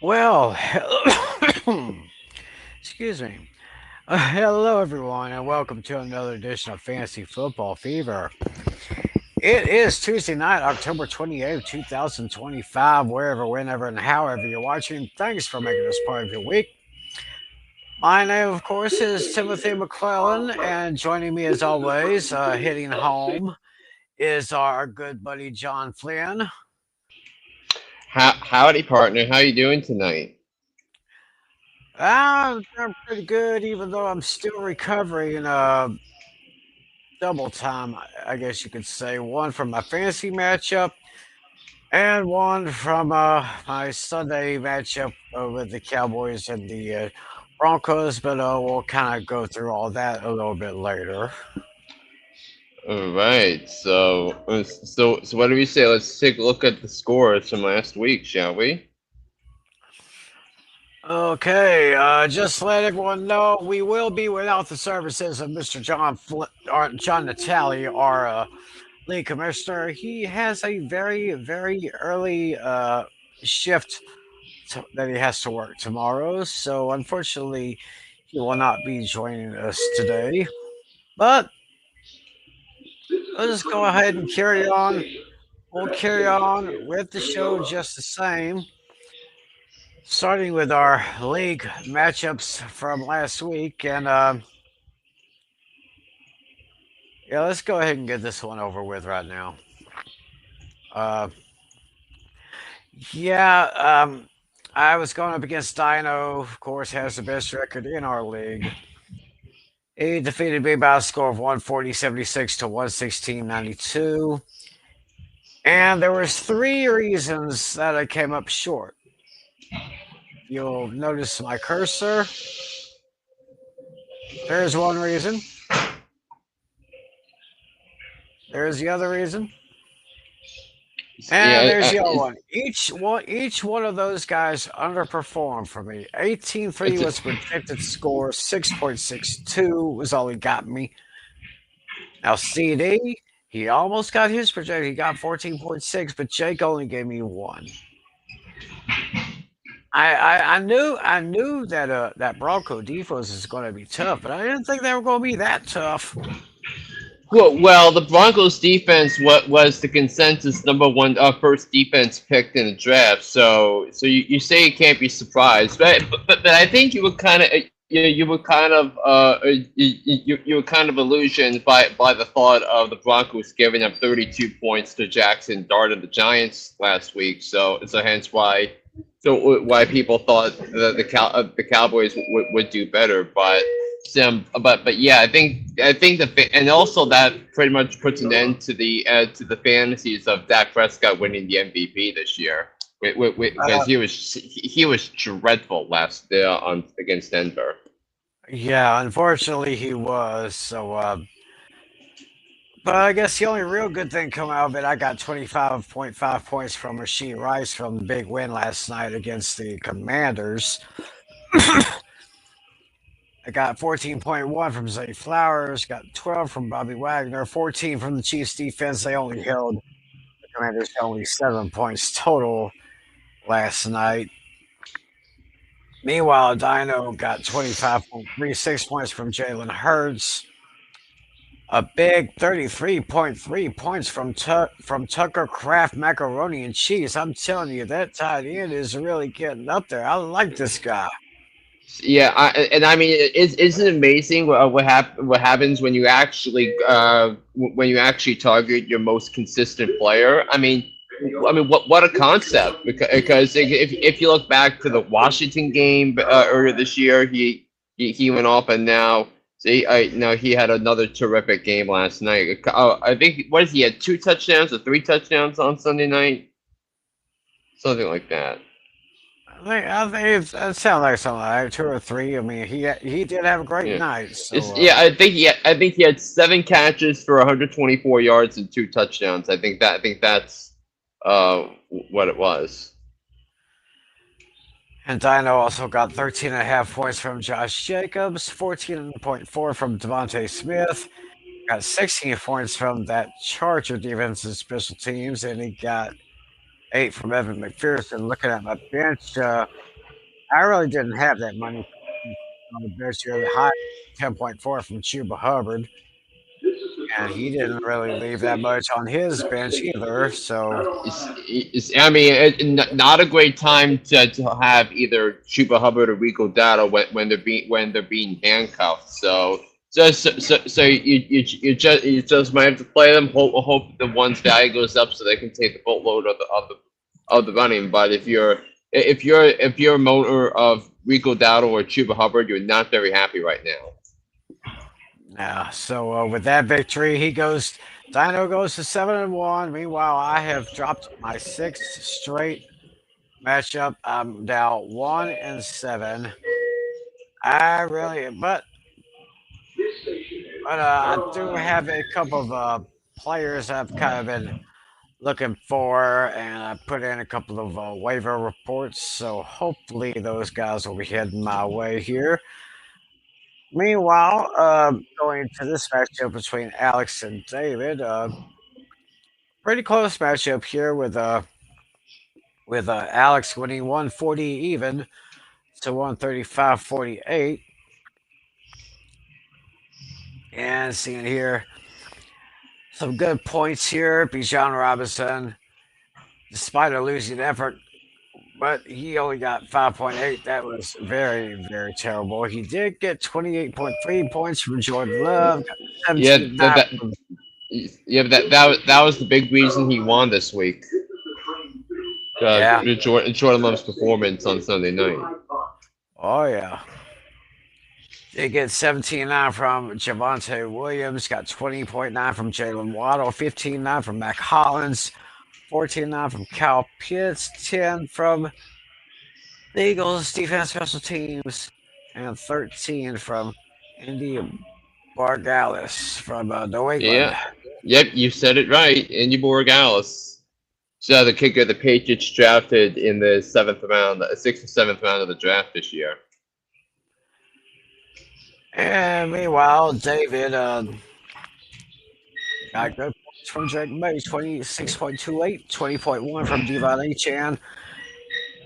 Well, excuse me. Hello, everyone, and welcome to another edition of Fantasy Football Fever. It is Tuesday night, October 28th, 2025, wherever, whenever, and however you're watching. Thanks for making this part of your week. My name, of course, is Timothy McClellan, and joining me as always, hitting home, is our good buddy John Flynn. Howdy, partner. How you doing tonight? I'm pretty good, even though I'm still recovering. Double time, I guess you could say. One from my fantasy matchup and one from my Sunday matchup with the Cowboys and the Broncos. But we'll kind of go through all that a little bit later. All right. So what do we say? Let's take a look at the scores from last week, shall we? Okay, just to let everyone know, we will be without the services of Mr. John Natali, our league commissioner. He has a very, very early shift that he has to work tomorrow. So unfortunately, he will not be joining us today. But let's go ahead and carry on. We'll carry on with the show just the same. Starting with our league matchups from last week. And yeah, let's go ahead and get this one over with right now. Uh, yeah, I was going up against Dino, of course, has the best record in our league. He defeated me by a score of 140.76 to 116.92. And there was three reasons that I came up short. You'll notice my cursor. There's one reason. There's the other reason. And Yeah. there's the other one. Each one of those guys underperformed for me. 18-3 It's was projected score. 6.62 was all he got me. Now CD, he almost got his projected. He got 14.6, but Jake only gave me one. I knew that that Bronco defense is going to be tough, but I didn't think they were going to be that tough. well, the Broncos defense what was the consensus number one first defense picked in the draft. So you say you can't be surprised, but I think you were kind of you were kind of illusioned by the thought of the Broncos giving up 32 points to Jackson Dart of the Giants last week. So hence why people thought that the Cowboys would do better, but yeah, I think and also that pretty much puts an end to the fantasies of Dak Prescott winning the MVP this year, because Uh, he was dreadful last year on against Denver. yeah, unfortunately he was. So, but I guess the only real good thing come out of it, I got 25.5 points from Rasheed Rice from the big win last night against the Commanders. I got 14.1 from Zay Flowers, got 12 from Bobby Wagner, 14 from the Chiefs defense. They only held the Commanders to only 7 points total last night. Meanwhile, Dino got 25.36 points from Jalen Hurts, a big 33.3 points from Tucker Kraft macaroni and cheese. I'm telling you, that tight end is really getting up there. I like this guy. Yeah, and I mean, isn't it amazing what happens when you actually target your most consistent player? I mean, what a concept! Because if you look back to the Washington game earlier this year, he went off, and now he had another terrific game last night. I think what is he had 2 touchdowns or 3 touchdowns on Sunday night, something like that. That sounds like something like 2 or 3. I mean, he did have a great Yeah. night. So Yeah, I think he had 7 catches for 124 yards and 2 touchdowns. I think that's what it was. and Dino also got 13.5 points from Josh Jacobs, 14.4 from Devontae Smith, got 16 points from that Charger defensive special teams, and he got 8 from Evan McPherson. Looking at my bench, I really didn't have that money on the bench here. The high 10.4 from Chuba Hubbard, and he didn't really leave that much on his bench either. So, I mean, not a great time to have either Chuba Hubbard or Rico Dowdle when they're being handcuffed. So you just might have to play them. Hope the one's value goes up so they can take the boatload of the running. But if you're a motor of Rico Dowdle or Chuba Hubbard, you're not very happy right now. yeah. So with that victory, Dino goes to 7-1. Meanwhile, I have dropped my sixth straight matchup. I'm now 1-7. I really, but I do have a couple of players I've kind of been looking for, and I put in a couple of waiver reports. So hopefully those guys will be heading my way here. Meanwhile, going to this matchup between Alex and David, pretty close matchup here with Alex winning 140 even to 135.48. And seeing here some good points here. Bijan Robinson, despite a losing effort, but he only got 5.8. That was very, very terrible. He did get 28.3 points from Jordan Love, got Yeah, 17.9 from, that was the big reason he won this week. yeah. Jordan Love's performance on Sunday night. Oh, yeah. They get 17.9 from Javonte Williams, got 20.9 from Jalen Waddle, 15.9 from Mac Hollins, 14.9 from Cal Pitts, 10 from the Eagles defense special teams, and 13 from Indy Bargalis from New England. Yeah. Yep, you said it right. Indy Borregales. So the kicker the Patriots drafted in the seventh round, sixth or seventh round of the draft this year. And meanwhile, David got good points from Drake May, 26.28, 20.1 from Devon Achan,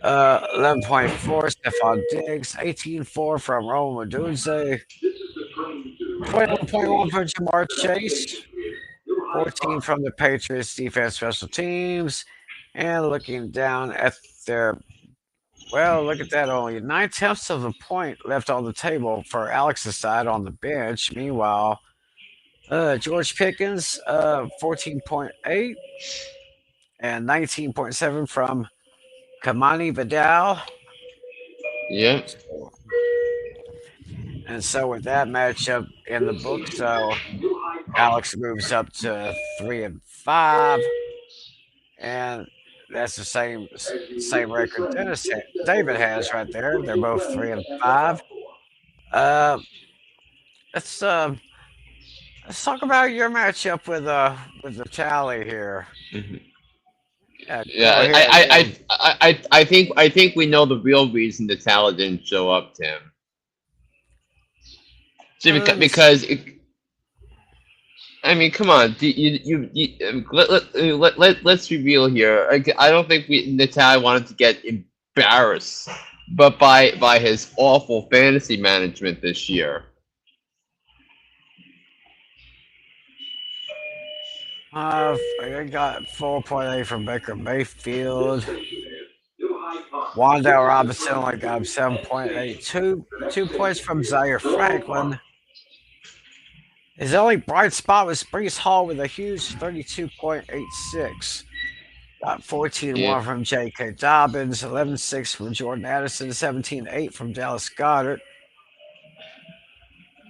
11.4 Stephon Diggs, 18.4 from Rome Odunze, 21.1 from Jamar Chase, 14 from the Patriots defense special teams, and looking down at their, well, look at that, only 9/10 of a point left on the table for Alex's side on the bench. Meanwhile, George Pickens, 14.8 and 19.7 from Kamani Vidal. Yeah. And so with that matchup in the book, so Alex moves up to 3-5, and that's the same record David has right there. They're both 3-5. Uh, let's uh, let's talk about your matchup with the tally here. Mhm. Yeah, go Yeah, ahead. I think we know the real reason the talent didn't show up, Tim. See, Let me see. because I mean, come on, let's be real here. I don't think Natalia wanted to get embarrassed, but by his awful fantasy management this year. I got 4.8 from Baker Mayfield. Wandale Robinson only got 7.8. Two points from Zaire Franklin. His only bright spot was Breece Hall with a huge 32.86. Got 14.1 Yeah, from J.K. Dobbins, 11.6 from Jordan Addison, 17.8 from Dallas Goddard.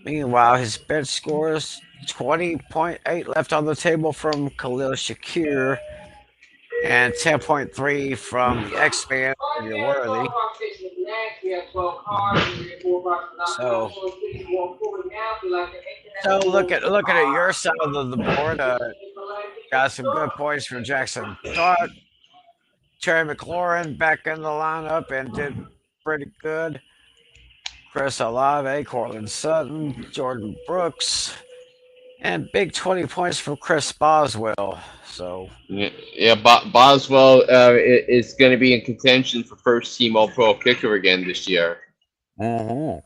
Meanwhile, his bench scores 20.8 left on the table from Khalil Shakir and 10.3 from the X-Man, Xavier Worthy. So, so looking at your side of the board, got some good points from Jackson Dart. Terry McLaurin back in the lineup and did pretty good. Chris Olave, Cortland Sutton, Jordan Brooks, And big 20 points from Chris Boswell. So, Yeah, Boswell is going to be in contention for first team All Pro kicker again this year. mhm.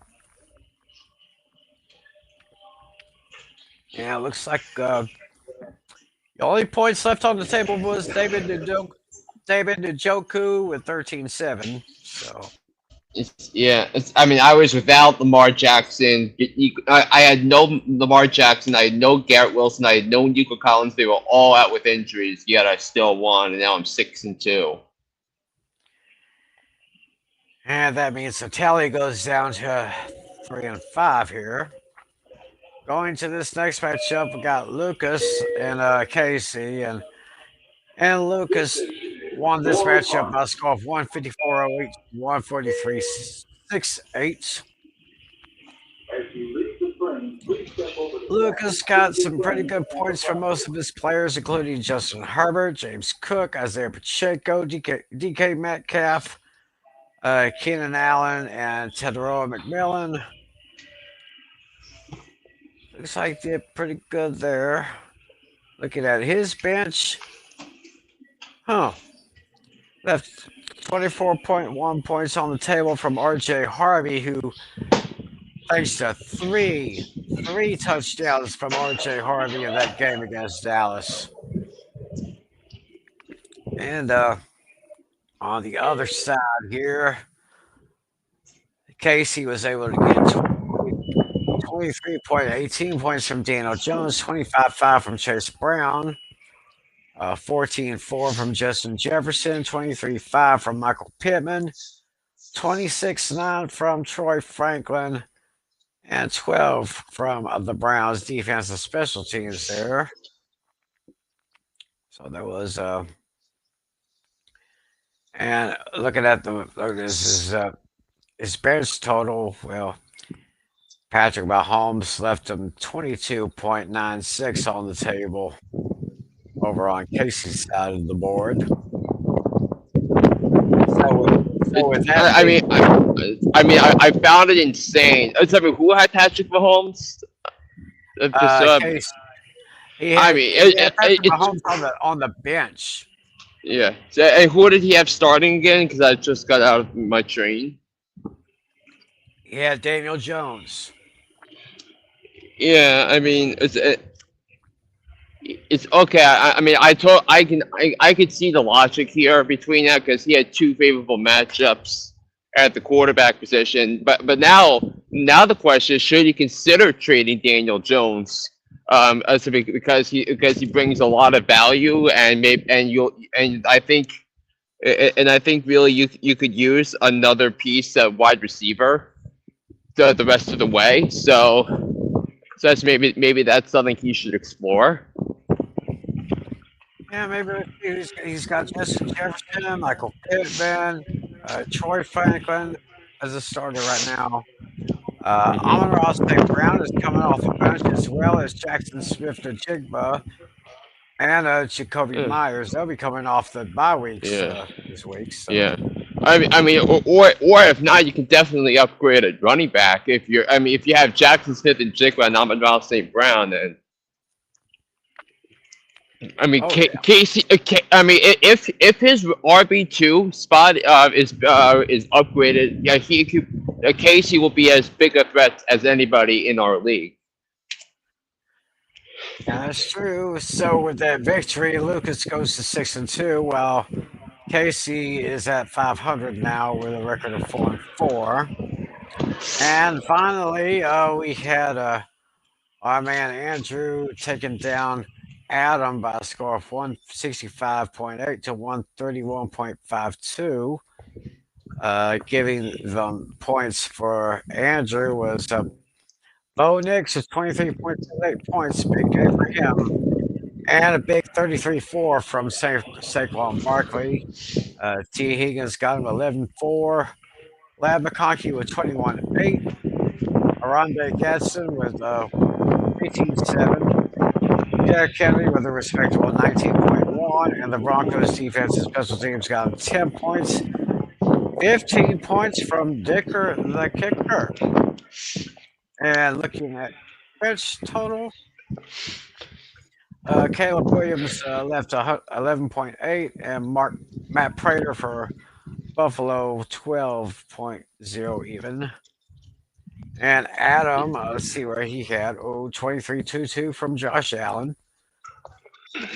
Yeah, it looks like the only points left on the table was David Njoku with 13-7. So, I mean, I was without Lamar Jackson. I had no Lamar Jackson. I had no Garrett Wilson. I had no Nico Collins. They were all out with injuries. Yet I still won, and now I'm 6-2. and that means the tally goes down to 3-5 here. Going to this next matchup, we got Lucas and Casey, and Lucas won this matchup by a score of 154.08 to 143.68. Lucas got some pretty good points from most of his players, including Justin Herbert, James Cook, Isaiah Pacheco, DK Metcalf, Keenan Allen, and Tedroa McMillan. Looks like they did pretty good there. Looking at his bench, huh? Left 24.1 points on the table from RJ Harvey, who, thanks to three touchdowns from RJ Harvey in that game against Dallas. And on the other side here, Casey was able to get 23.18 points from Daniel Jones, 25.5 from Chase Brown, 14.4 from Justin Jefferson, 23.5 from Michael Pittman, 26.9 from Troy Franklin, and 12 from the Browns defense and special teams there. So there was and looking at this is his bench total. Well, Patrick Mahomes left him 22.96 on the table over on Casey's side of the board. So with that I being mean, I found it insane. I mean, who had Patrick Mahomes? Just, Casey, I mean, he had Patrick Mahomes on the bench. yeah. So, and who did he have starting again? Because I just got out of my train. He had Daniel Jones. Yeah, I mean, it's okay. I mean, I could see the logic here between that because he had two favorable matchups at the quarterback position. But now the question is, should you consider trading Daniel Jones? Because he brings a lot of value and maybe and I think really you could use another piece of wide receiver the rest of the way. So that's maybe that's something he should explore. Yeah, maybe he's got Justin Jefferson, Michael Pittman, Troy Franklin as a starter right now. Amon-Ra St. Brown is coming off the bench as well as Jackson Smith-Njigba and Jacoby Yeah. Myers. They'll be coming off the bye weeks Yeah. this week. So, Yeah. Or if not, you can definitely upgrade a running back if you have Jackson Smith and Jigba and Amon-Ra St. Brown, then I mean, oh yeah, Casey. I mean, if his RB2 spot is upgraded, yeah, he could. Casey will be as big a threat as anybody in our league. yeah, that's true. So with that victory, Lucas goes to 6-2, while Casey is at 500 now with a record of 4-4. And finally, we had our man Andrew taking down Adam by a score of 165.8 to 131.52. Giving them points for Andrew was Bo Nix with 23.78 points, big day for him, and a big 33-4 from Saquon Barkley. T. Higgins got him 11-4. Lab McConkey with 21-8. Aronde Gadsden with 18-7. Jack Kennedy with a respectable 19.1, and the Broncos defense and special teams got him 10 points. 15 points from Dicker the kicker. And looking at bench total, Caleb Williams left 11.8, and Matt Prater for Buffalo 12.0 even. And Adam, let's see where he had 23.22 from Josh Allen.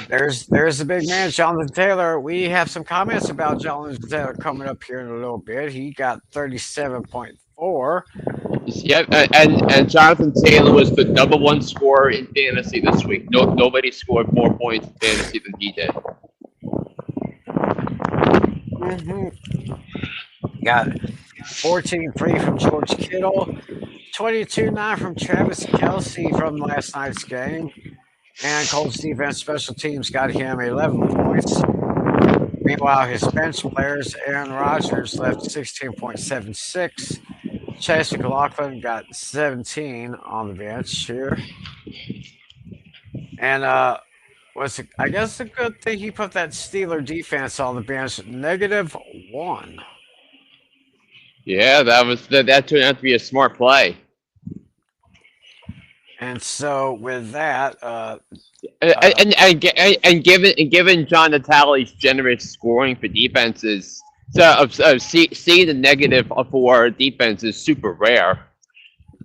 There's the big man, Jonathan Taylor. We have some comments about Jonathan Taylor coming up here in a little bit. He got 37.4. Yep, and Jonathan Taylor was the number one scorer in fantasy this week. Nobody scored more points in fantasy than he did. Mm-hmm. Got 14.3 from George Kittle, 22.9 from Travis Kelsey from last night's game, and Colts defense special teams got him 11 points. Meanwhile, his bench players, Aaron Rodgers left 16.76. Chase McLaughlin got 17 on the bench here. And I guess a good thing he put that Steeler defense on the bench, -1. Yeah, that turned out to be a smart play. And so with that, And uh, given John Natale's generous scoring for defenses, seeing the negative for defense is super rare.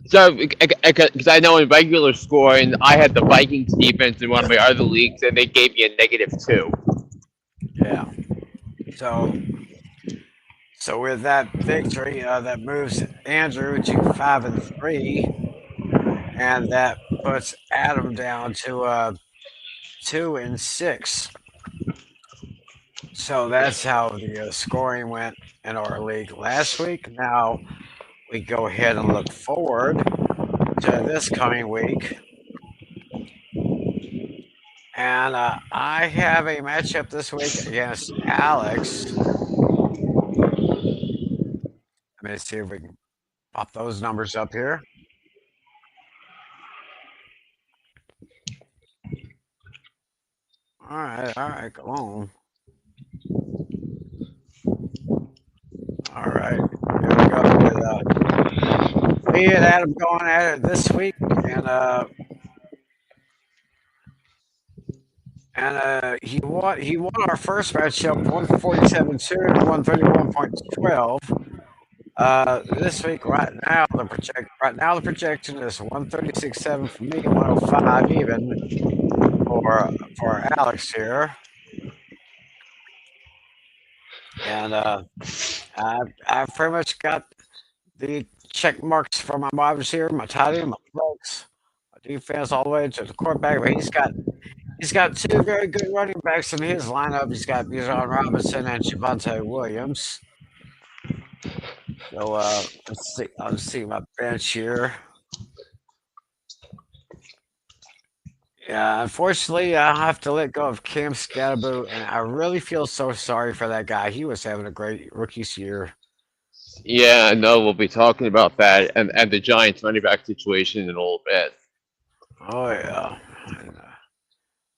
So, because I know in regular scoring, I had the Vikings defense in one of my other leagues, and they gave me a -2. yeah. So so with that victory, that moves Andrew to 5-3, and that puts Adam down to 2-6. So that's how the scoring went in our league last week. Now we go ahead and look forward to this coming week. And I have a matchup this week against Alex. Let me see if we can pop those numbers up here. All right, come on. All right, here we go with me and Adam going at it this week, and he won our first matchup 147-2 to 131.12. This week, right now the projection is 136.7 for me, 105 even for Alex here, and I've pretty much got the check marks for my wide receiver, my tight end, my flex, my defense, all the way to the quarterback. But he's got two very good running backs in his lineup. He's got Bijan Robinson and Javonte Williams. So let's see. I'll see my bench here. Yeah, unfortunately, I have to let go of Cam Skattebo, and I really feel so sorry for that guy. He was having a great rookie's year. Yeah, I know we'll be talking about that and the Giants running back situation in a little bit. Oh yeah. And,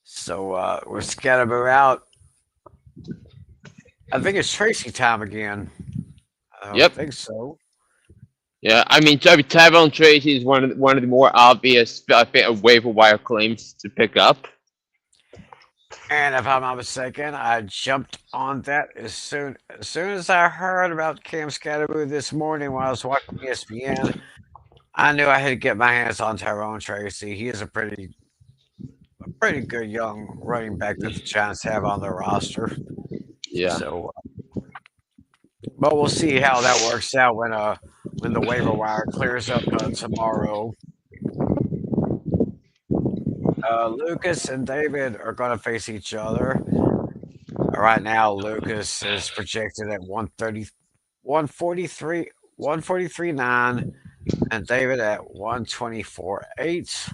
so with Skattebo out, I think it's Tracy time again. I don't Yep. think so. Yeah, I mean, Tyrone Tracy is one of the more obvious waiver wire claims to pick up. And if I'm not mistaken, I jumped on that as soon as I heard about Cam Skattebo this morning when I was watching ESPN. I knew I had to get my hands on Tyrone Tracy. He is a pretty good young running back that the Giants have on their roster. Yeah. So, but we'll see how that works out when the waiver wire clears up tomorrow. Lucas and David are going to face each other. Right now, Lucas is projected at 130, 143, 143.9, and David at 124.8.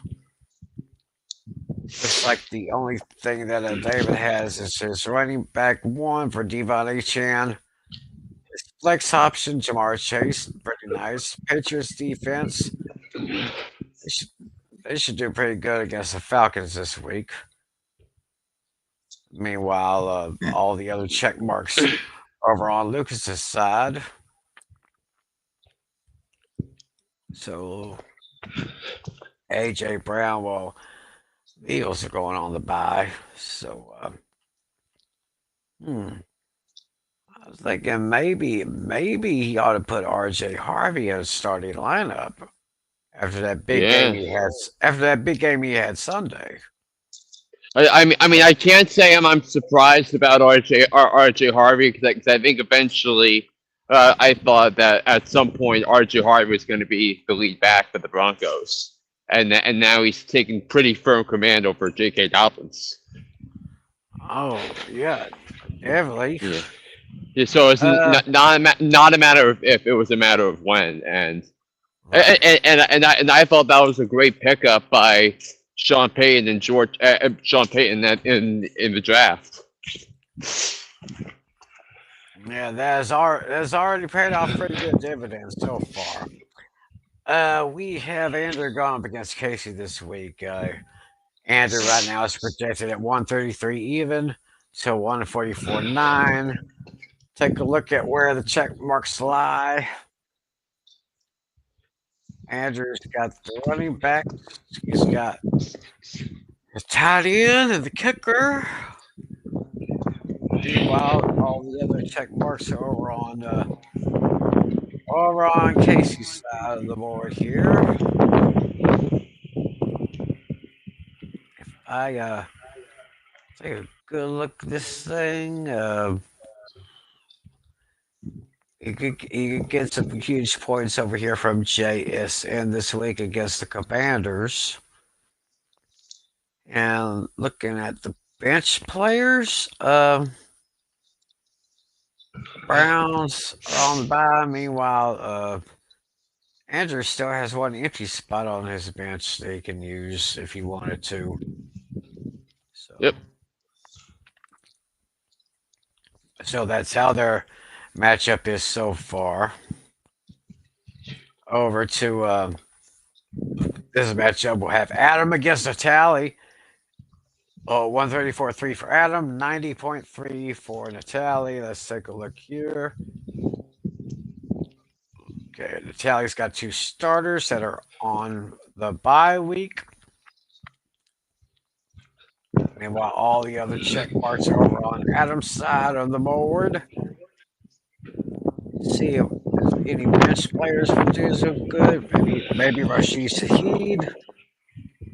Looks like the only thing that David has is his running back one for Devon Achan. His flex option, Jamar Chase, pretty nice. Pitchers defense, they should, they should do pretty good against the Falcons this week. Meanwhile, all the other check marks over on Lucas's side. So AJ Brown, well, Eagles are going on the bye. So, hmm. I was thinking maybe he ought to put R.J. Harvey in a starting lineup after that big game Yeah. he had. After that big game he had Sunday. I mean, I can't say I'm surprised about RJ Harvey because I think eventually, I thought that at some point RJ Harvey was going to be the lead back for the Broncos, and now he's taking pretty firm command over J.K. Dobbins. Oh yeah, definitely. Yeah. Yeah, so it's Uh, not a matter of if, it was a matter of when, and right. I thought that was a great pickup by Sean Payton and Sean Payton in the draft. Yeah, that's already paid off pretty good dividends so far. We have Andrew going up against Casey this week. Andrew right now is projected at 133 even to 144.9. Take a look at where the check marks lie. Andrew's got the running back. He's got the tight end and the kicker. Meanwhile, all the other check marks are over on Casey's side of the board here. If I take a good look at this thing, you could get some huge points over here from JSN this week against the Commanders. And looking at the bench players, Browns are on the bye. Meanwhile, Andrew still has one empty spot on his bench that he can use if he wanted to. Yep. So, so that's how their matchup is so far. Over to this matchup, we'll have Adam against Natali. Oh, 134.3 for Adam, 90.3 for Natali. Let's take a look here. Okay, Natali's got two starters that are on the bye week. Meanwhile, all the other check marks are over on Adam's side of the board. See if any bench players will do so good. Maybe Rashid Shaheed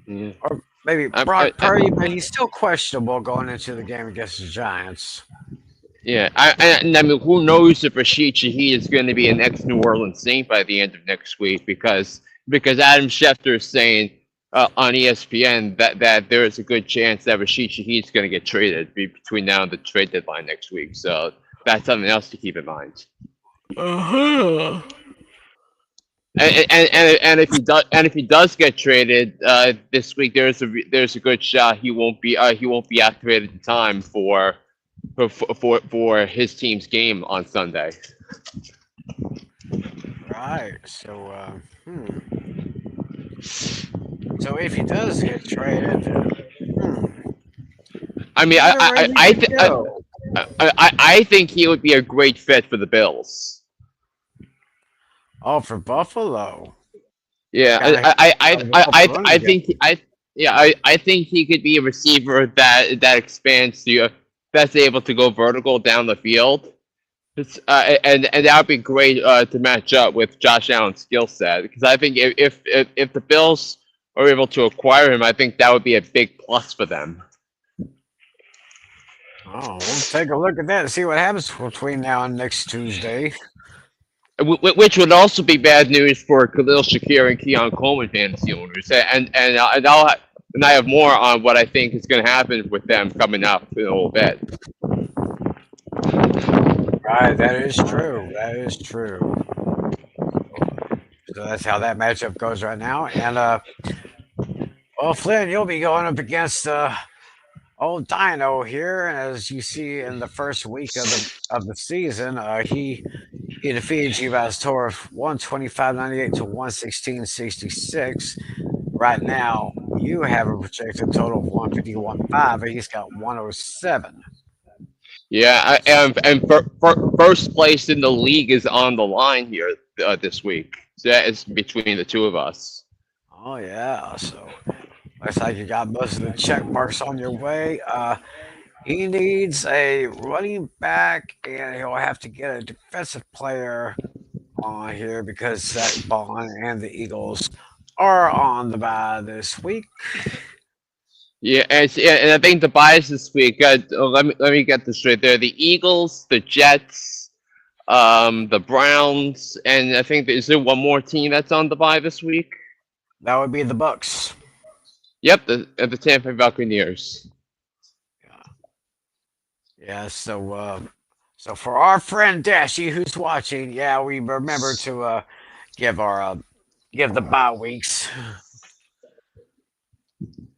Yeah. or maybe I, Brock Purdy, but he's still questionable going into the game against the Giants. Yeah, I mean, who knows if Rashid Shaheed is going to be an ex-New Orleans Saint by the end of next week? Because Adam Schefter is saying, on ESPN that there is a good chance that Rashid Shaheed is going to get traded between now and the trade deadline next week. So that's something else to keep in mind. Uh-huh. And if he does get traded this week, there's a good shot he won't be activated in time for his team's game on Sunday. Right. So, So if he does get traded, I mean, wonder where he would go. I think he would be a great fit for the Bills. Oh, for Buffalo. Yeah, Gotta I think I think he could be a receiver that expands that's able to go vertical down the field. And that would be great to match up with Josh Allen's skill set because I think if the Bills are able to acquire him, I think that would be a big plus for them. Oh, we'll take a look at that and see what happens between now and next Tuesday. Which would also be bad news for Khalil Shakir and Keon Coleman fantasy owners, and I have more on what I think is going to happen with them coming up in a little bit. Right, that is true. That is true. So that's how that matchup goes right now. And well, Flynn, you'll be going up against old Dino here, and as you see in the first week of the season, he defeated you by a score of 125.98 to 116.66. Right now, you have a projected total of 151.5, and he's got 107. Yeah, first place in the league is on the line here this week. So that is between the two of us. Oh yeah, so Looks like you got most of the check marks on your way. He needs a running back, and he'll have to get a defensive player on here because Zach Bond and the Eagles are on the bye this week. And I think the bias this week. Let me get this straight. There, the Eagles, the Jets, the Browns, and I think is there one more team that's on the bye this week? That would be the Bucks. Yep, the Tampa Bay Buccaneers. Yeah. So for our friend Dashy who's watching, yeah, we remember to give our give the bye weeks.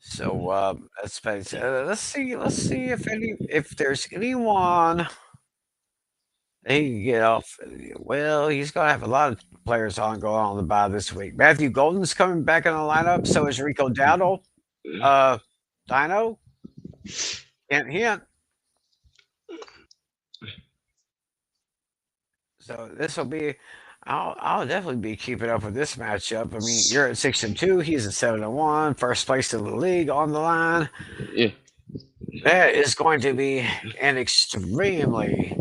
So let's see if there's anyone he can get off. Well, he's gonna have a lot of players on going on the bye this week. Matthew Golden's coming back in the lineup. So is Rico Dowdle. Uh, Dino. Hint hint. So this will be. I'll definitely be keeping up with this matchup. I mean, you're at 6-2. He's at 7-1. First place in the league on the line. Yeah, That is going to be an extremely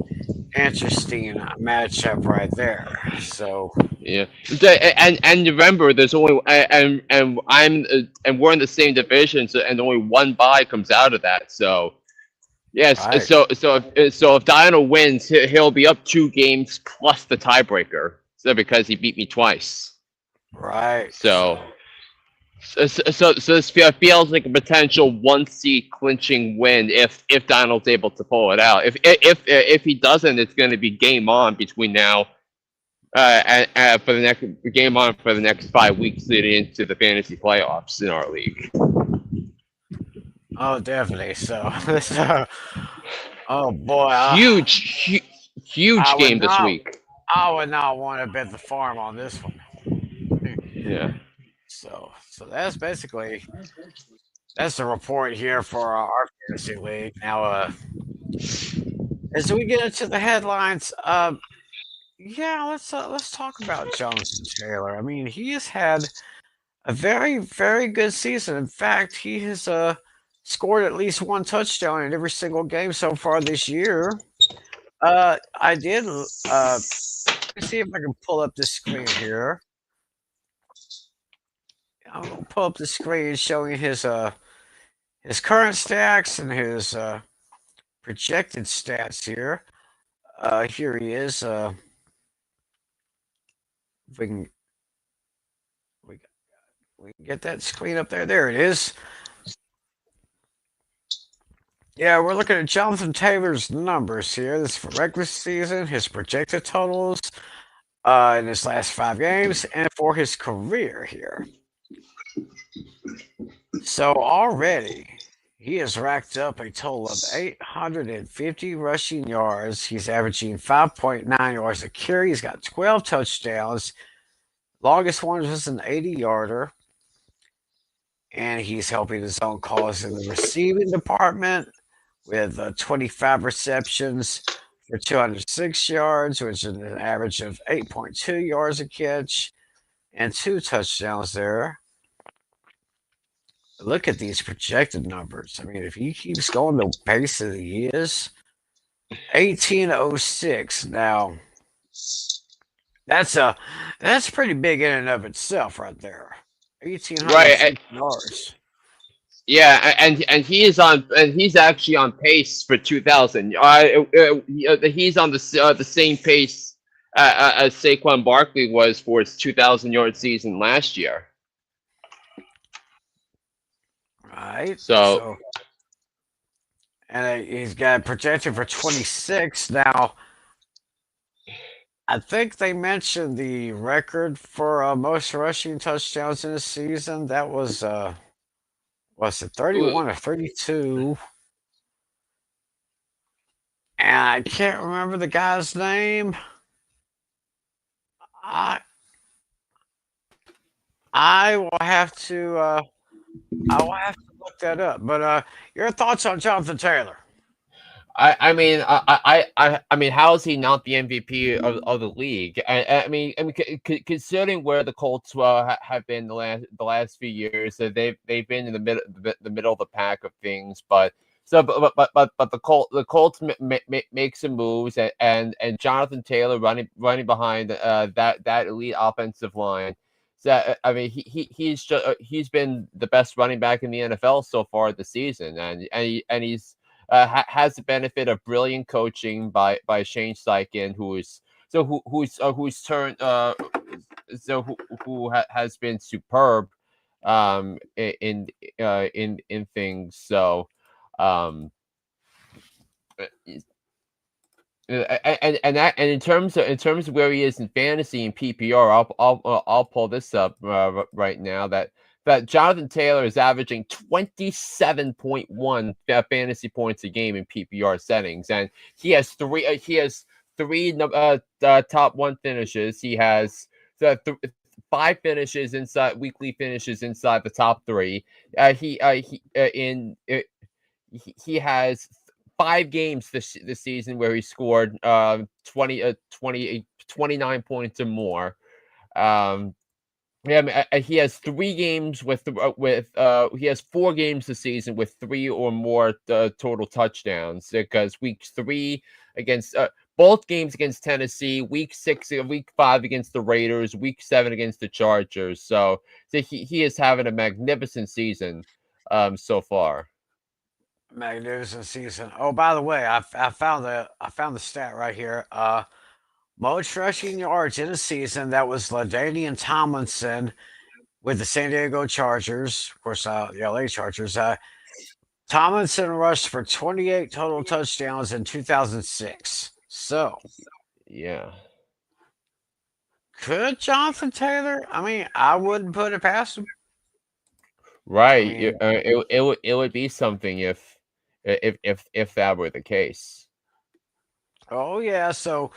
interesting matchup right there. So, yeah. And remember, there's only and we're in the same division, so and only one bye comes out of that. So yes, right, so if Diana wins, he'll be up 2 games plus the tiebreaker. So because he beat me twice. right. So so this feels like a potential 1 seed clinching win if Donald's able to pull it out. If he doesn't, it's going to be game on between now for the next game on for the next 5 weeks leading into the fantasy playoffs in our league. Oh, definitely. So, oh boy, Huge, I huge would game this not, week. I would not want to bet the farm on this one. Yeah. So that's basically that's the report here for our fantasy league. Now, as we get into the headlines, yeah, let's talk about Jonathan Taylor. I mean, he has had a very good season. In fact, he has scored at least one touchdown in every single game so far this year. I did. Let me see if I can pull up the screen here. I'm gonna pull up the screen showing his current stats and his projected stats here. Here he is. If we, we can get that screen up there. There it is. Yeah, we're looking at Jonathan Taylor's numbers here. This is for regular season, his projected totals in his last 5 games, and for his career here. So already he has racked up a total of 850 rushing yards. He's averaging 5.9 yards a carry. He's got 12 touchdowns. Longest one was an 80-yarder. And he's helping his own cause in the receiving department with 25 receptions for 206 yards, which is an average of 8.2 yards a catch, and 2 touchdowns there. Look at these projected numbers. I mean, if he keeps going the pace that he is, 1806. Now, that's pretty big in and of itself, right there. Right. 1,806 yards. Yeah, and he is on, and he's actually on pace for 2,000. He's on the same pace as Saquon Barkley was for his 2,000 yard season last year. Right. So So, and he's got projected for 26. Now, I think they mentioned the record for most rushing touchdowns in a season. That was it 31 or 32? And I can't remember the guy's name. I I will have to I will have to look that up. But your thoughts on Jonathan Taylor? I mean, how is he not the MVP of the league? Considering where the Colts have been the last few years, they've been in the middle of the pack of things. But the Colts make some moves, and Jonathan Taylor running behind that elite offensive line. So he's been the best running back in the NFL so far this season, and he's has the benefit of brilliant coaching by Shane Steichen, who's turned so who has been superb in things. Um, uh, and in terms of where he is in fantasy and PPR, I'll pull this up right now that Jonathan Taylor is averaging 27.1 fantasy points a game in PPR settings, and he has three top one finishes. He has five finishes inside weekly finishes inside the top three. He in he has 5 games this season where he scored 29 points or more. Um, yeah, he has 3 games he has 4 games this season with 3 or more total touchdowns, because week 3 against both games against Tennessee, week 6, week 5 against the Raiders, week 7 against the Chargers. So he is having a magnificent season so far. Magnificent season. Oh, by the way, I found the stat right here. Most rushing yards in a season, that was LaDainian Tomlinson with the San Diego Chargers, of course, the LA Chargers. Tomlinson rushed for 28 total touchdowns in 2006. So, Yeah. could Jonathan Taylor? I mean, I wouldn't put it past him. I Right. mean, It would be something if that were the case. oh yeah. So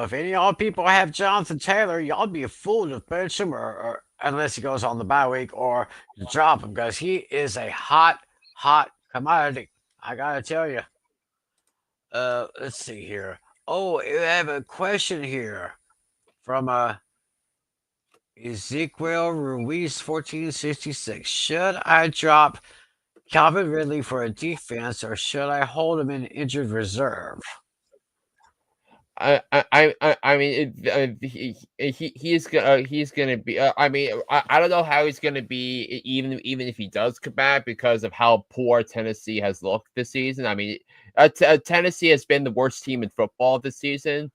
if any of y'all people have Jonathan Taylor, y'all be a fool to bench him, or unless he goes on the bye week, or drop him because he is a hot commodity. I gotta tell you. Let's see here. Oh, I have a question here from Ezekiel Ruiz 1466. Should I drop Calvin Ridley for a defense, or should I hold him in injured reserve? I mean, he's gonna be. I don't know how he's gonna be, even if he does come back, because of how poor Tennessee has looked this season. I mean, Tennessee has been the worst team in football this season,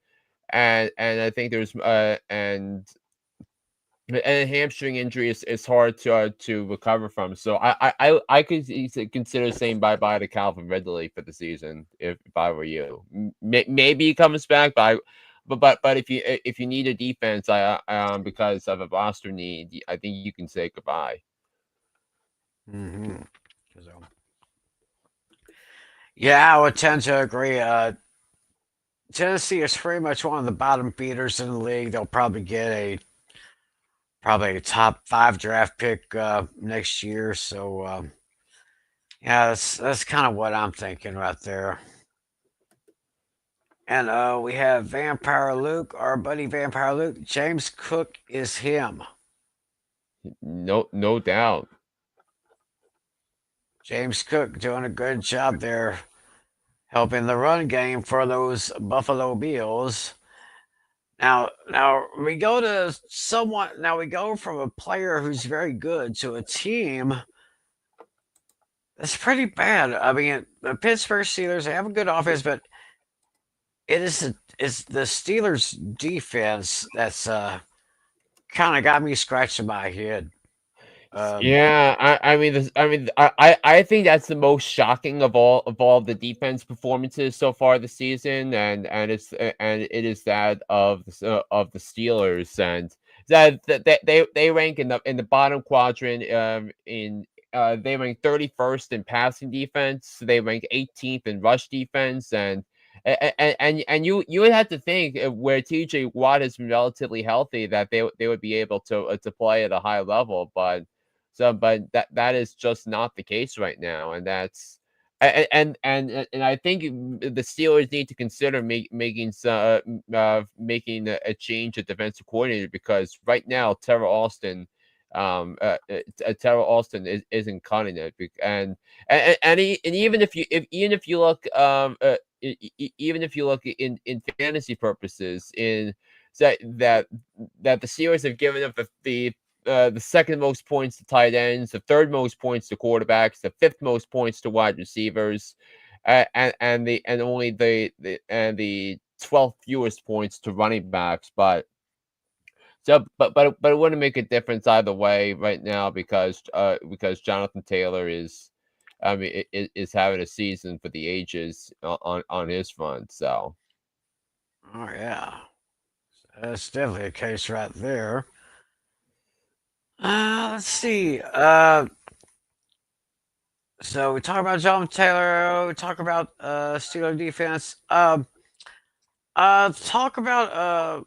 and I think there's and a hamstring injury is hard to recover from. So I could consider saying bye bye to Calvin Ridley for the season if I were you. Maybe he comes back, but if you need a defense, because of a roster need, I think you can say goodbye. Mm-hmm. So, yeah, I would tend to agree. Tennessee is pretty much one of the bottom feeders in the league. They'll probably get probably a top 5 draft pick next year. So yeah, that's kind of what I'm thinking right there. And we have Vampire Luke, our buddy Vampire Luke. James Cook is him. No doubt. James Cook doing a good job there, helping the run game for those Buffalo Bills. Now we go to someone. Now we go from a player who's very good to a team that's pretty bad. I mean, the Pittsburgh Steelers, they have a good offense, but it's the Steelers defense that's kind of got me scratching my head. Um, Yeah, I think that's the most shocking of all the defense performances so far this season, and it is that of the Steelers, and that they rank in the bottom quadrant. They rank 31st in passing defense. They rank 18th in rush defense, and you would have to think, where TJ Watt has been relatively healthy, that they would be able to play at a high level, but that is just not the case right now, and and I think the Steelers need to consider making a change at defensive coordinator, because right now Terrell Austin isn't cutting it, and even if you look even if you look in fantasy purposes, in that that the Steelers have given up the second most points to tight ends, the third most points to quarterbacks, the fifth most points to wide receivers, and only the 12th fewest points to running backs. But it wouldn't make a difference either way right now, because Jonathan Taylor is having a season for the ages on his front. So Oh yeah, that's definitely a case right there. Let's see. So we talk about John Taylor. We talk about Steeler defense. Talk about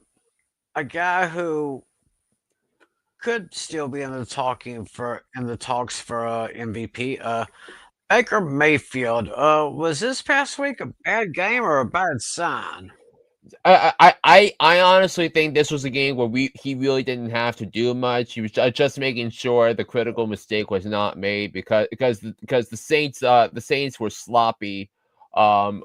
a guy who could still be in the talks for MVP. Baker Mayfield. Was this past week a bad game or a bad sign? I honestly think this was a game where he really didn't have to do much. He was just making sure the critical mistake was not made, because the Saints were sloppy. The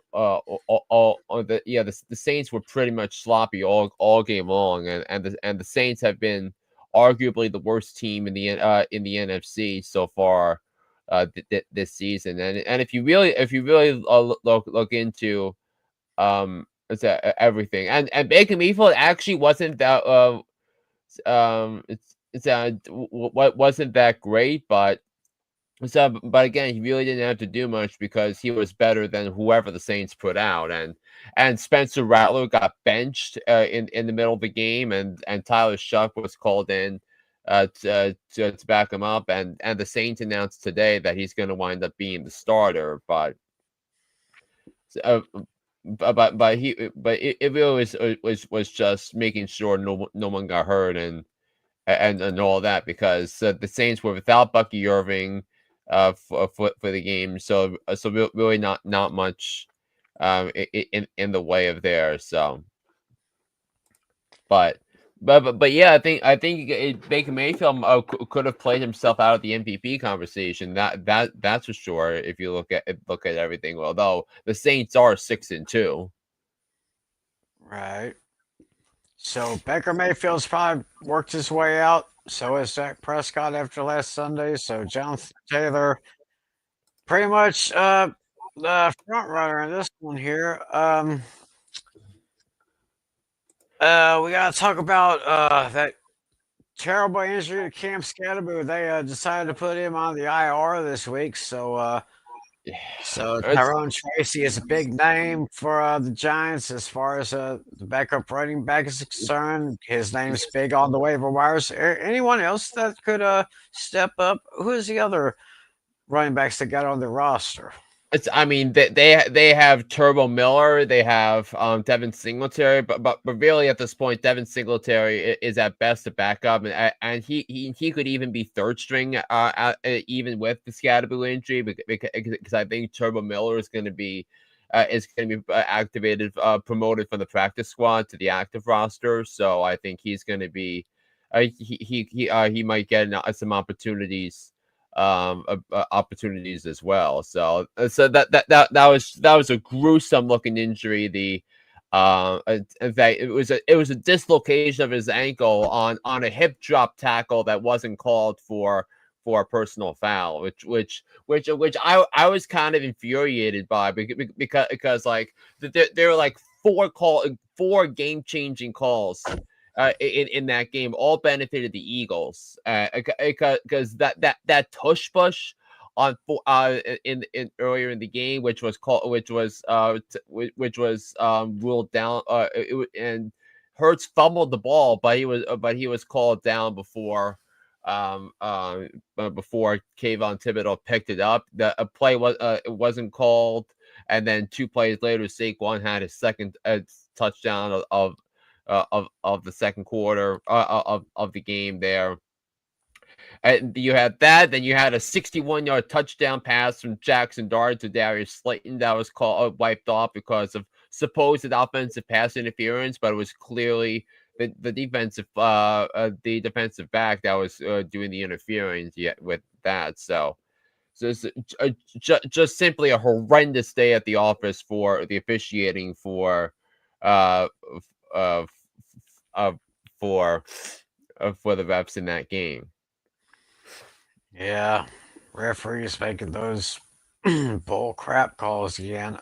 Saints were pretty much sloppy all game long, and the Saints have been arguably the worst team in the NFC so far this season. And if you really look into everything, and Baker Mayfield actually wasn't that what wasn't that great, but again, he really didn't have to do much because he was better than whoever the Saints put out. And Spencer Rattler got benched in the middle of the game, and Tyler Shuck was called in to back him up, and the Saints announced today that he's going to wind up being the starter. Uh, it really was just making sure no one got hurt, and all that, because the Saints were without Bucky Irving for the game, really not much in the way of there. So, but but yeah, I think Baker Mayfield could have played himself out of the MVP conversation. That's for sure. If you look at everything, although the Saints are 6-2. Right. So Baker Mayfield's probably worked his way out. So is Dak Prescott after last Sunday. So Jonathan Taylor, pretty much the front runner in this one here. We gotta talk about that terrible injury to Cam Skattebo. They decided to put him on the IR this week. So It's Tyrone Tracy is a big name for the Giants as far as the backup running back is concerned. His name's big on the waiver wires. Anyone else that could step up? Who is the other running backs that got on the roster? I mean, they have Turbo Miller, they have Devin Singletary, but really at this point, Devin Singletary is at best a backup, and he could even be third string, even with the Skattebo injury, because I think Turbo Miller is going to be activated, promoted from the practice squad to the active roster. So I think he's going to be he might get some opportunities as well. So that was a gruesome looking injury. In fact, it was a dislocation of his ankle on a hip drop tackle that wasn't called for a personal foul, which I was kind of infuriated by, because like there were like four game changing calls in that game, all benefited the Eagles, because that tush push in earlier in the game, which was ruled down, and Hurts fumbled the ball, but he was called down before Kayvon Thibodeau picked it up. The play it wasn't called, and then 2 plays later, Saquon had his second touchdown of the second quarter of the game there. And you had that. Then you had a 61-yard touchdown pass from Jackson Dart to Darius Slayton that was called wiped off because of supposed offensive pass interference, but it was clearly the defensive back that was doing the interference yet with that. So it's just simply a horrendous day at the office for the officiating uh, uh, uh for for the refs in that game. Yeah, referees making those bull crap calls again.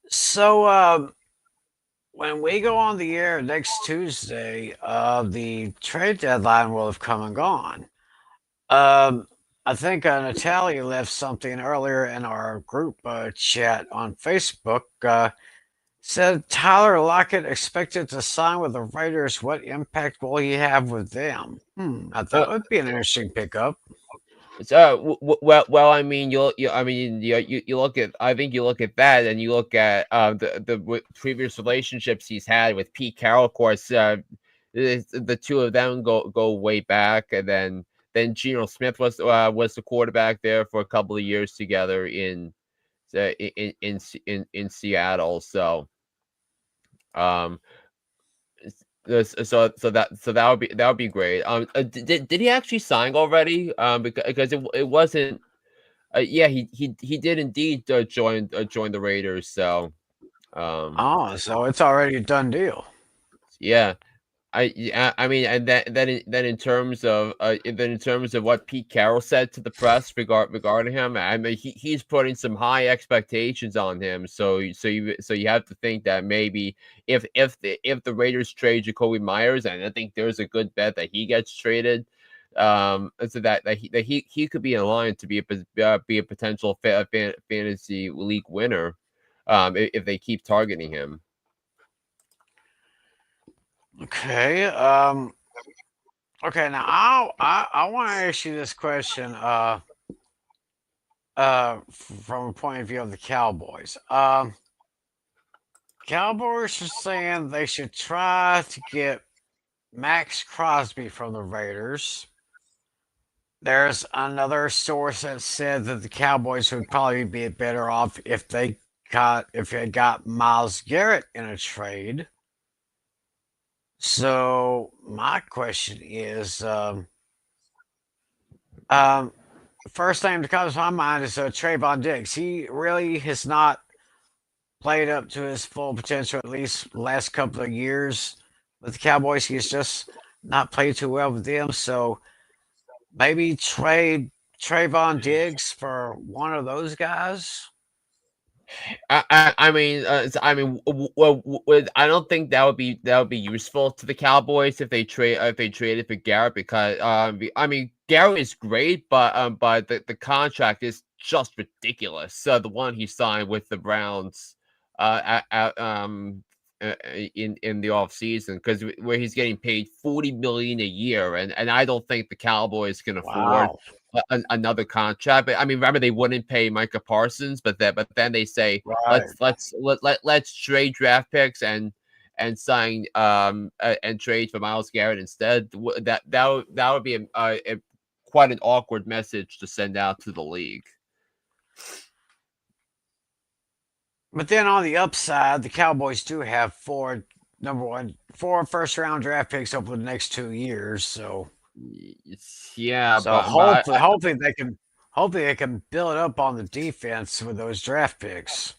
So when we go on the air next Tuesday, the trade deadline will have come and gone. Um, I think Natalia left something earlier in our group chat on Facebook. Said Tyler Lockett expected to sign with the Raiders. What impact will he have with them? Now that Uh, would be an interesting pickup. well, I mean, you look at, I think you look at that, and you look at previous relationships he's had with Pete Carroll. Of course, the two of them go way back, and then Geno Smith was the quarterback there for a couple of years together in Seattle. So um so that would be great. Did he actually sign already? Because it wasn't. Yeah, he did indeed join the Raiders. So um Oh, so it's already a done deal. yeah. I mean, and then in terms of what Pete Carroll said to the press regarding him, I mean, he's putting some high expectations on him. So you have to think that maybe if the Raiders trade Jacoby Myers, and I think there's a good bet that he gets traded, so that he could be in line to be a potential fantasy league winner, if they keep targeting him. Okay. Okay. Now I want to ask you this question. From a point of view of the Cowboys. Cowboys are saying they should try to get Max Crosby from the Raiders. There's another source that said that the Cowboys would probably be better off if they got Miles Garrett in a trade. So my question is, um, first name that comes to my mind is Trayvon Diggs. He really has not played up to his full potential, at least last couple of years with the Cowboys. He's just not played too well with them. So maybe trade Trayvon Diggs for one of those guys. I don't think that would be useful to the Cowboys if they traded for Garrett, because I mean, Garrett is great, but the contract is just ridiculous. So the one he signed with the Browns in the off season, because where he's getting paid $40 million a year, and I don't think the Cowboys can afford Wow. another contract. But I mean, remember, they wouldn't pay Micah Parsons, but then they say, Right. let's trade draft picks and sign and trade for Miles Garrett instead. That would be quite an awkward message to send out to the league. But then on the upside, the Cowboys do have four first round draft picks over the next 2 years. Yeah, So but hopefully they can build up on the defense with those draft picks.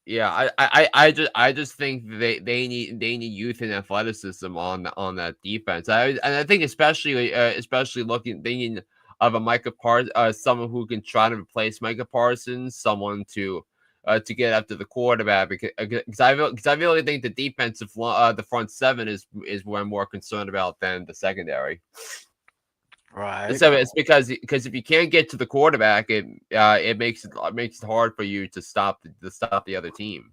yeah, I just think they need youth and athleticism on that defense. I think especially looking, they need of a Micah Parsons, someone who can try to replace Micah Parsons, someone to get after the quarterback, because I really think the front seven is what I'm more concerned about than the secondary. Right. So it's because if you can't get to the quarterback, it makes it hard for you to stop the other team.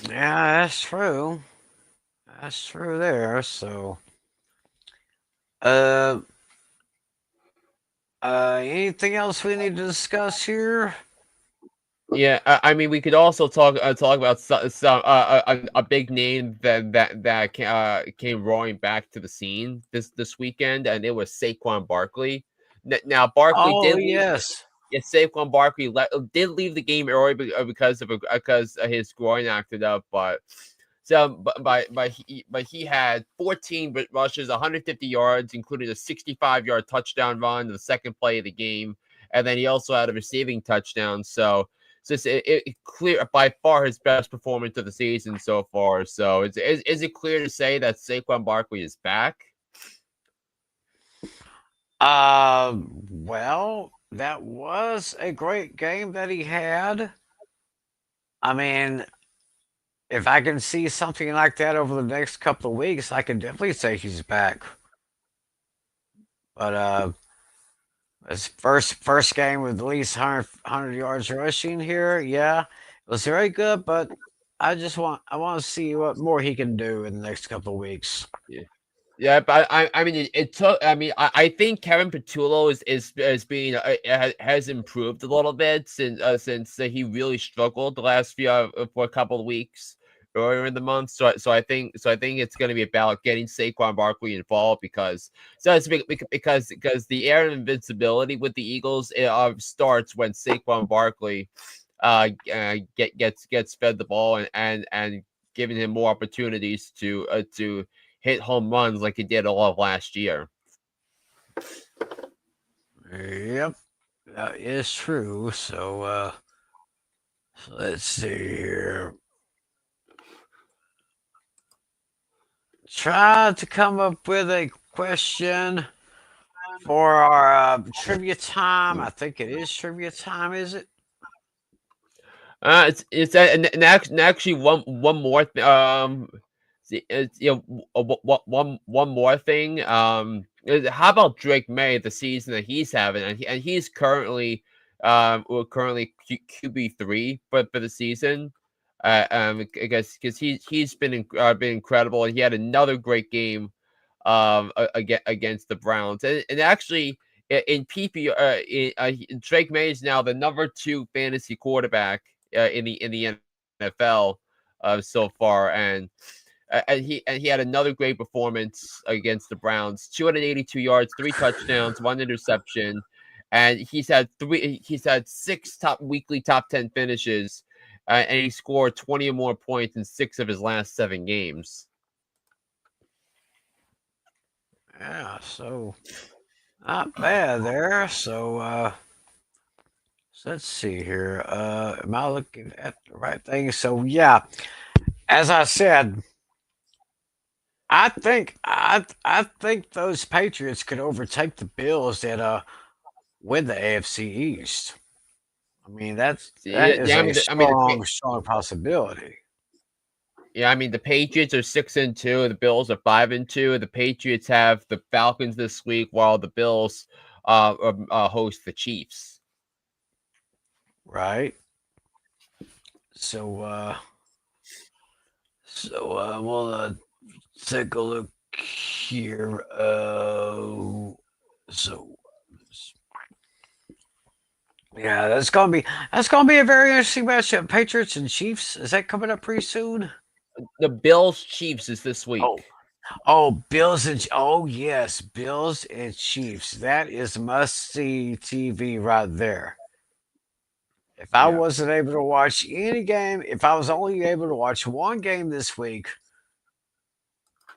Yeah, that's true. That's true there. So, uh, anything else we need to discuss here? Yeah, I mean, we could also talk about some a big name that came roaring back to the scene this weekend, and it was Saquon Barkley. Now, Barkley Oh did leave. yes. Yeah, Saquon Barkley did leave the game early because his groin acted up, but he had 14 rushes, 150 yards, including a 65-yard touchdown run, the second play of the game, and then he also had a receiving touchdown. So it clear by far his best performance of the season so far. So is it clear to say that Saquon Barkley is back? Well, that was a great game that he had. I mean, if I can see something like that over the next couple of weeks, I can definitely say he's back. But his first game with at least 100 yards rushing here, yeah, it was very good. But I want to see what more he can do in the next couple of weeks. Yeah. Yeah, but I mean it took. I mean I think Kevin Petullo is being has improved a little bit since he really struggled the last few for a couple of weeks earlier in the month. So I think it's going to be about getting Saquon Barkley involved because the air of invincibility with the Eagles starts when Saquon Barkley gets fed the ball and giving him more opportunities to hit home runs like he did all of last year. Yep, that is true. So let's see here. Try to come up with a question for our trivia time. I think it is trivia time, is it? And actually one more it's, one more thing how about Drake May, the season that he's having, and he's currently currently QB3 for the season. I guess because he's been incredible, and he had another great game against the Browns, and actually in PP Drake May is now the number 2 fantasy quarterback in the NFL so far, and he had another great performance against the Browns. 282 yards, 3 touchdowns, 1 interception, and he's had 6 weekly top 10 finishes, and he scored 20 or more points in 6 of his last 7 games. Yeah, so not bad there. So let's see here. Am I looking at the right thing? So yeah, as I said, I think those Patriots could overtake the Bills that win the AFC East. I mean that Yeah, is yeah. a I mean, strong possibility. yeah. I mean, the Patriots are 6-2. The Bills are 5-2. The Patriots have the Falcons this week, while the Bills host the Chiefs. Right. So we'll take a look here. So yeah, that's gonna be a very interesting matchup. Patriots and Chiefs. Is that coming up pretty soon? The Bills Chiefs is this Oh, week. Oh yes, Bills and Chiefs. That is must see TV right there. If I Yeah, wasn't able to watch any game, if I was only able to watch one game this week,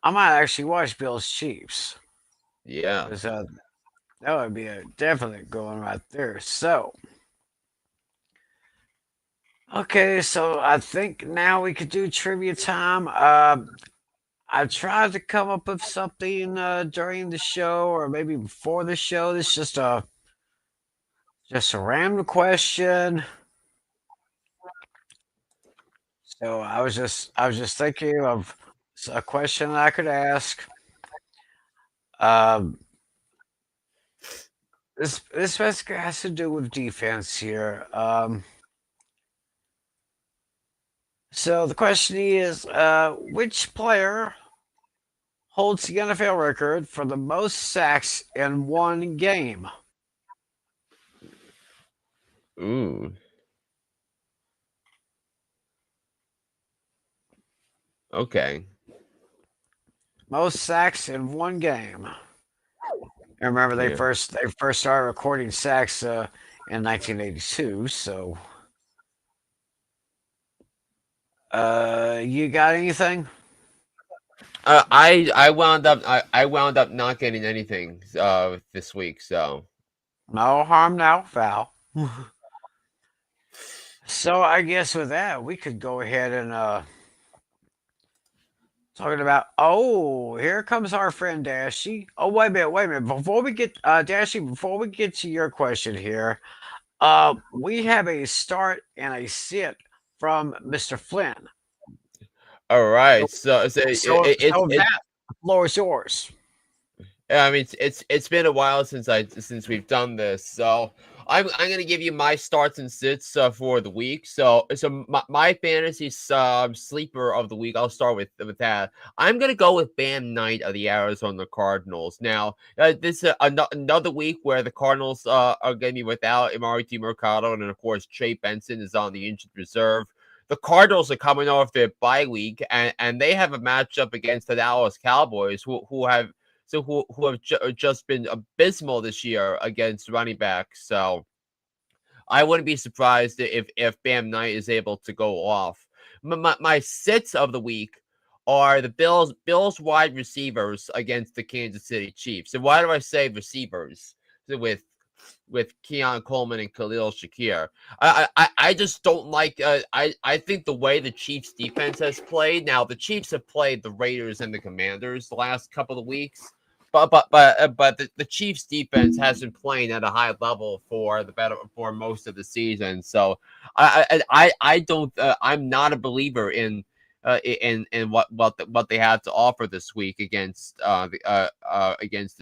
I might actually watch Bills Chiefs yeah. because that would be a definite going right there. So okay, so I think now we could do trivia time. I tried to come up with something during the show or maybe before the show. This is just a random question. So I was just thinking of a question I could ask. Um, this basically has to do with defense here. So the question is, which player holds the NFL record for the most sacks in one game? Ooh. Okay. Most sacks in one game. And remember, Yeah. they first started recording sacks in 1982. So, you got anything? I wound up not getting anything this week. So No harm, no foul. So I guess with that, we could go ahead and talking about. Oh, here comes our friend Dashy. Oh, wait a minute. Before we get Dashy, before we get to your question here, we have a start and a sit from Mr. Flynn. all So, right. So so that the floor is yours. I mean, it's been a while since we've done this, so I'm gonna give you my starts and sits for the week. So my fantasy sleeper of the week. I'll start with that. I'm gonna go with Bam Knight of the Arizona Cardinals. Now, this is another week where the Cardinals are gonna be without Amari Mercado, and of course Trey Benson is on the injured reserve. The Cardinals are coming off their bye week, and they have a matchup against the Dallas Cowboys, who have just been abysmal this year against running backs. So I wouldn't be surprised if Bam Knight is able to go off. My sits of the week are the Bills wide receivers against the Kansas City Chiefs. And why do I say receivers? With Keon Coleman and Khalil Shakir. I just don't like. I think the way the Chiefs defense has played. Now the Chiefs have played the Raiders and the Commanders the last couple of weeks, but the Chiefs defense has been playing at a high level for most of the season. So I don't. I'm not a believer in what they have to offer this week against the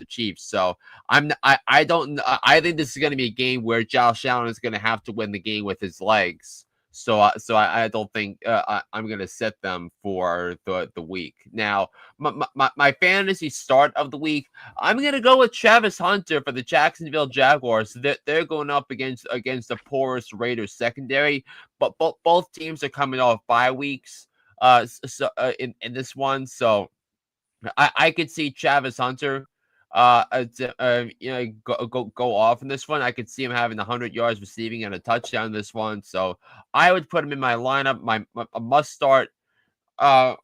Chiefs. So I don't I think this is going to be a game where Josh Allen is going to have to win the game with his legs. So I don't think I'm going to set them for the week. Now, my fantasy start of the week, I'm going to go with Travis Hunter for the Jacksonville Jaguars. They're going up against the porous Raiders secondary, but both teams are coming off bye weeks. In this one, so I could see Travis Hunter, go off in this one. I could see him having 100 yards receiving and a touchdown in this one. So I would put him in my lineup, my a must start. And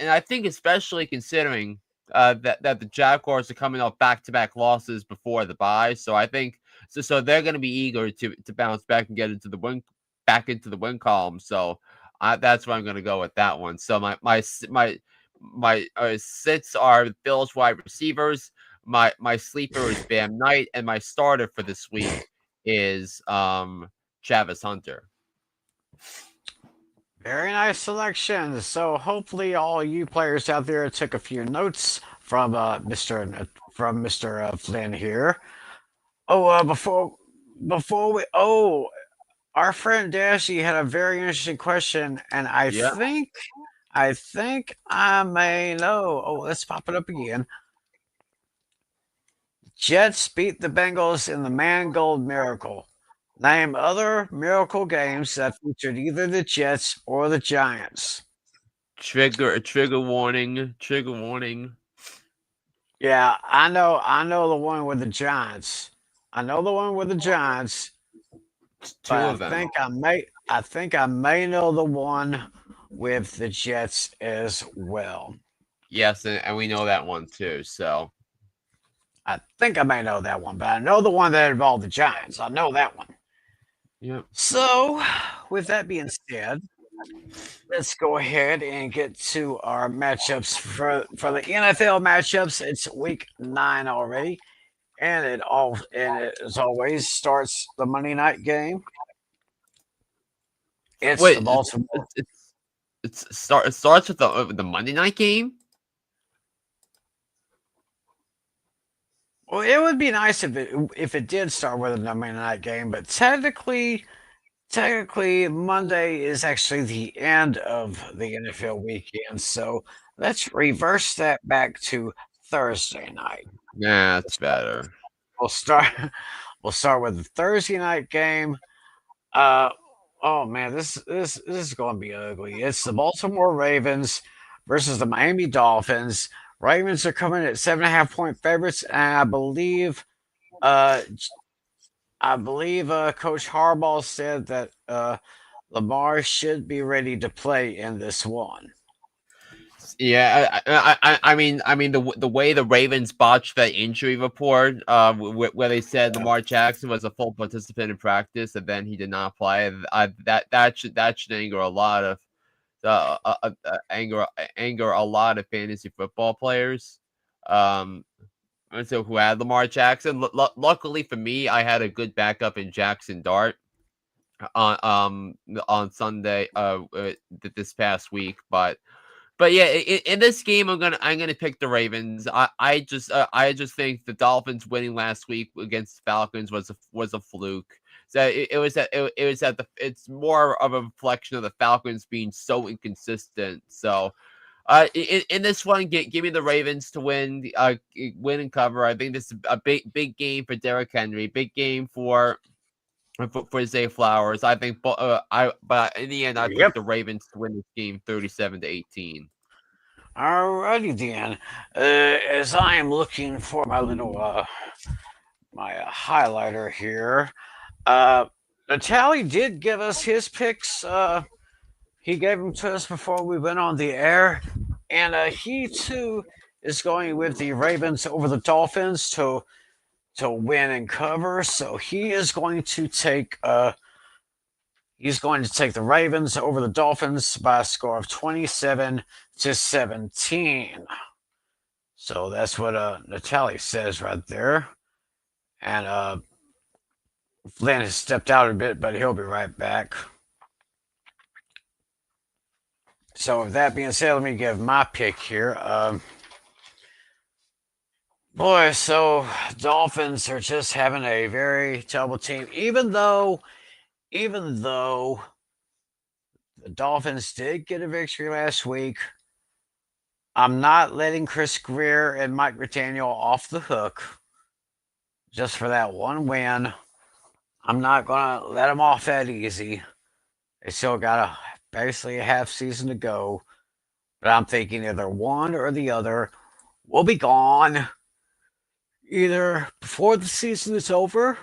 I think especially considering that the Jaguars are coming off back-to-back losses before the bye, so I think so they're going to be eager to bounce back and get into the win column. So that's where I'm going to go with that one. So my sits are Bills wide receivers. My sleeper is Bam Knight, and my starter for this week is Travis Hunter. Very nice selection. So hopefully all you players out there took a few notes from Mr. Flynn here. Oh, before we our friend Dashy had a very interesting question, and Yeah. I think I may know. Oh, let's pop it up again. Jets beat the Bengals in the Mangold Miracle. Name other miracle games that featured either the Jets or the Giants. Trigger warning. Trigger warning. Yeah, I know the one with the Giants. I know the one with the Giants, but Two of them. I think I may know the one with the Jets as well. Yes, and we know that one too. So I think I may know that one, but I know the one that involved the Giants. I know that one. yeah. So, with that being said, let's go ahead and get to our matchups for the NFL matchups. It's week 9 already, and it as always starts the Monday night game. It's the Wait, Baltimore. it starts with the Monday night game. Well, it would be nice if it did start with a Monday night game, but technically Monday is actually the end of the NFL weekend. So let's reverse that back to Thursday night. Nah, that's better. We'll start we'll start with the Thursday night game. Uh oh man, this is going to be ugly. It's the Baltimore Ravens versus the Miami Dolphins. Ravens are coming at 7.5 point favorites, and uh, Coach Harbaugh said that Lamar should be ready to play in this one. Yeah, I mean, the way the Ravens botched that injury report, where they said Lamar Jackson was a full participant in practice and then he did not play, that should anger a lot of anger a lot of fantasy football players. Um, so who had Lamar Jackson. Luckily for me, I had a good backup in Jackson Dart on Sunday this past week, but yeah, in this game, I'm gonna pick the Ravens. I just think the Dolphins winning last week against the Falcons was a fluke. So it's more of a reflection of the Falcons being so inconsistent. So in this one, give me the Ravens to win and cover. I think this is a big game for Derrick Henry, big game for Zay Flowers. I think, but in the end, I picked Yep. the Ravens to win this game, 37-18. Alrighty then. As I am looking for my little highlighter here, uh, Natalie did give us his picks. He gave them to us before we went on the air, and he too is going with the Ravens over the Dolphins to win and cover. So he's going to take the Ravens over the Dolphins by a score of 27-17. So that's what Natalie says right there. And Flynn has stepped out a bit, but he'll be right back. So with that being said, let me give my pick here. Boy, so Dolphins are just having a very terrible team. Even though the Dolphins did get a victory last week, I'm not letting Chris Greer and Mike McDaniel off the hook just for that one win. I'm not going to let them off that easy. They still got basically a half season to go. But I'm thinking either one or the other will be gone either before the season is over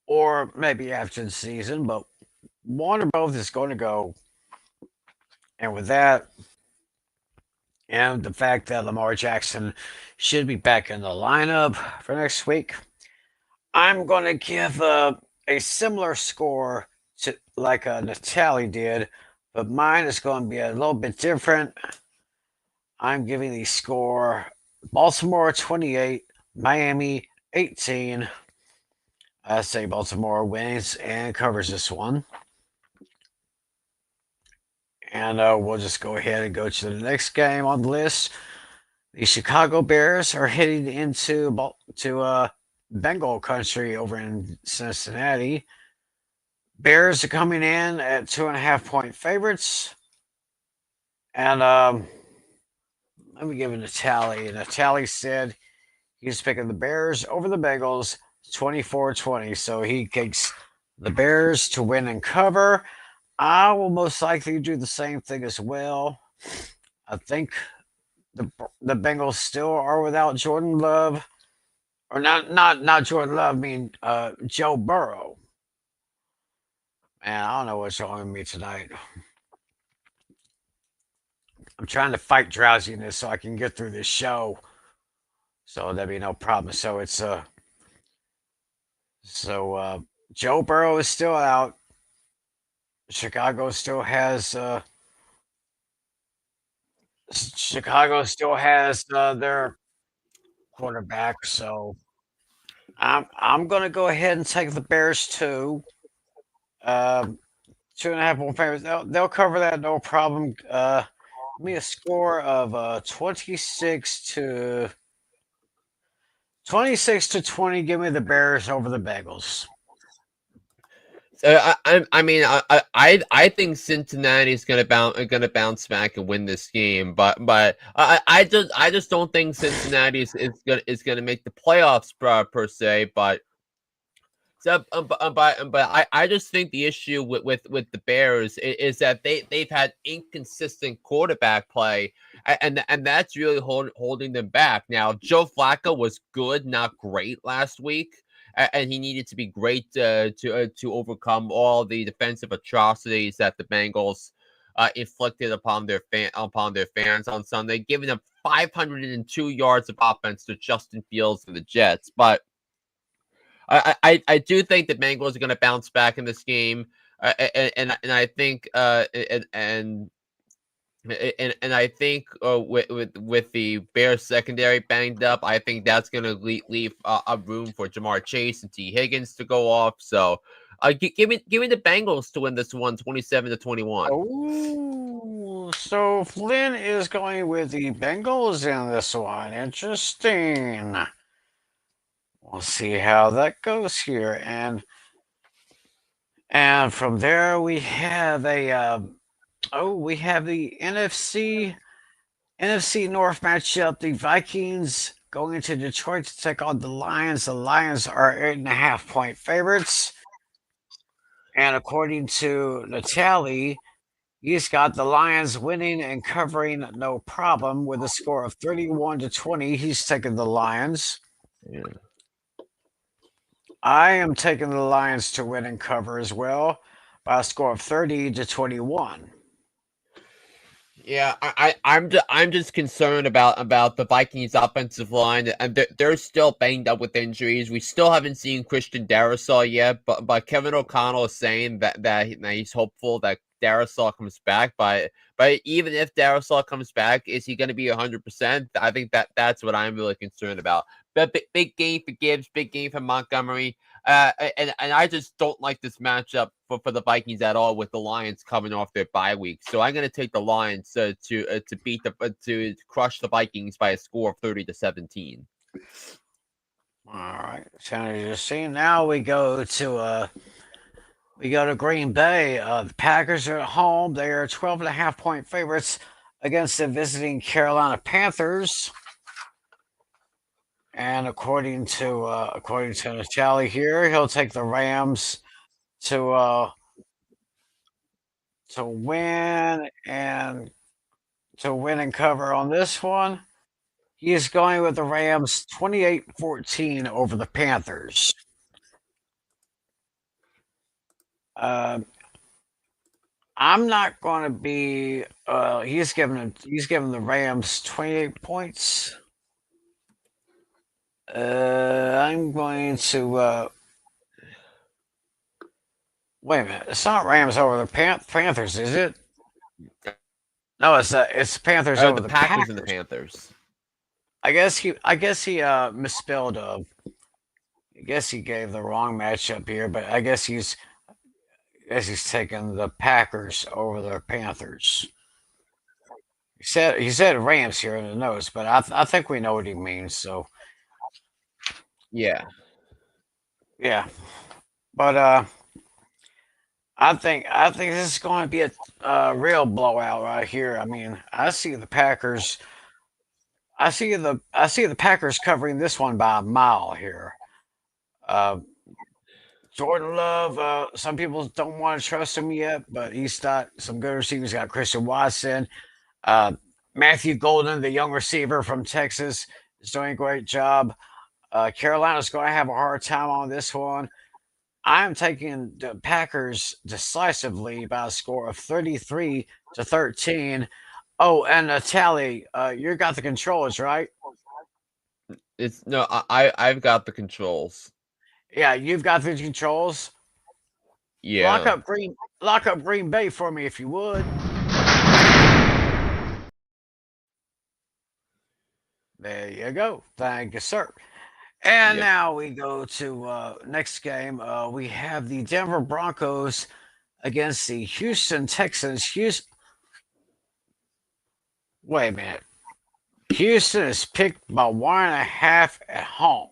or maybe after the season. But one or both is going to go. And with that, and the fact that Lamar Jackson should be back in the lineup for next week, I'm going to give a similar score to like Natalie did, but mine is going to be a little bit different. I'm giving the score Baltimore 28, Miami 18. I say Baltimore wins and covers this one. And we'll just go ahead and go to the next game on the list. The Chicago Bears are heading into Bengal country over in Cincinnati. Bears are coming in at 2.5 point favorites. And let me give it a tally. And a tally said he's picking the Bears over the Bengals 24-20. So he takes the Bears to win and cover. I will most likely do the same thing as well. I think the Bengals still are without Jordan Love, or not Jordan Love. I mean Joe Burrow. Man, I don't know what's wrong with me tonight. I'm trying to fight drowsiness so I can get through this show. So there'll be no problem. So it's Joe Burrow is still out. Chicago still has their quarterback, so I'm gonna go ahead and take the Bears too. 2.5 more favorites. They'll cover that no problem. Give me a score of 26 to 20. Give me the Bears over the Bengals. So I think Cincinnati is gonna bounce back and win this game, but I just don't think Cincinnati is gonna make the playoffs per se. But I just think the issue with the Bears is that they've had inconsistent quarterback play, and that's really holding them back. Now, Joe Flacco was good, not great last week, and he needed to be great to overcome all the defensive atrocities that the Bengals inflicted upon their fans on Sunday, giving them 502 yards of offense to Justin Fields and the Jets, but. I do think the Bengals are going to bounce back in this game, and I think and I think with the Bears secondary banged up, I think that's going to leave a room for Jamar Chase and T Higgins to go off. So, give me the Bengals to win this one, 27-21. Oh, so Flynn is going with the Bengals in this one. Interesting. We'll see how that goes here, and from there we have we have the NFC North matchup. The Vikings going into Detroit to take on the Lions. The Lions are 8.5-point favorites, and according to Natali, he's got the Lions winning and covering no problem with a score of 31-20. He's taking the Lions. Yeah. I am taking the Lions to win and cover as well by a score of 30-21. Yeah, I'm just concerned about the Vikings offensive line, and they're still banged up with injuries. We still haven't seen Christian Darrisaw yet, but Kevin O'Connell is saying that he's hopeful that Darrisaw comes back. But even if Darrisaw comes back, is he going to be 100%? I think that's what I'm really concerned about. But big game for Gibbs, big game for Montgomery. And I just don't like this matchup for the Vikings at all with the Lions coming off their bye week. So I'm going to take the Lions to beat to crush the Vikings by a score of 30-17. All right, sounded interesting. Now we go to Green Bay. The Packers are at home. They are 12.5-point favorites against the visiting Carolina Panthers. And according to Natali here, he'll take the Rams to win and cover on this one. He is going with the Rams 28-14 over the Panthers. I'm not going to be. He's giving the Rams 28 points. I'm going to. Wait a minute. It's not Rams over the Panthers, is it? No, it's Panthers over the Packers. And the Panthers. I guess he misspelled. I guess he gave the wrong matchup here, but I guess he's taking the Packers over the Panthers. He said Rams here in the notes, but I think we know what he means. So yeah, but I think this is going to be a real blowout right here. I mean, I see the Packers. I see the Packers covering this one by a mile here. Jordan Love. Some people don't want to trust him yet, but he's got some good receivers. He's got Christian Watson, Matthew Golden, the young receiver from Texas, is doing a great job. Carolina's going to have a hard time on this one. I'm taking the Packers decisively by a score of 33-13. Oh, and Tally, you got the controls, right? I've got the controls. Yeah, you've got the controls. Yeah. Lock up Green Bay for me if you would. There you go. Thank you, sir. And now we go to next game. We have the Denver Broncos against the Houston Texans. Wait a minute. Houston is picked by 1.5 at home.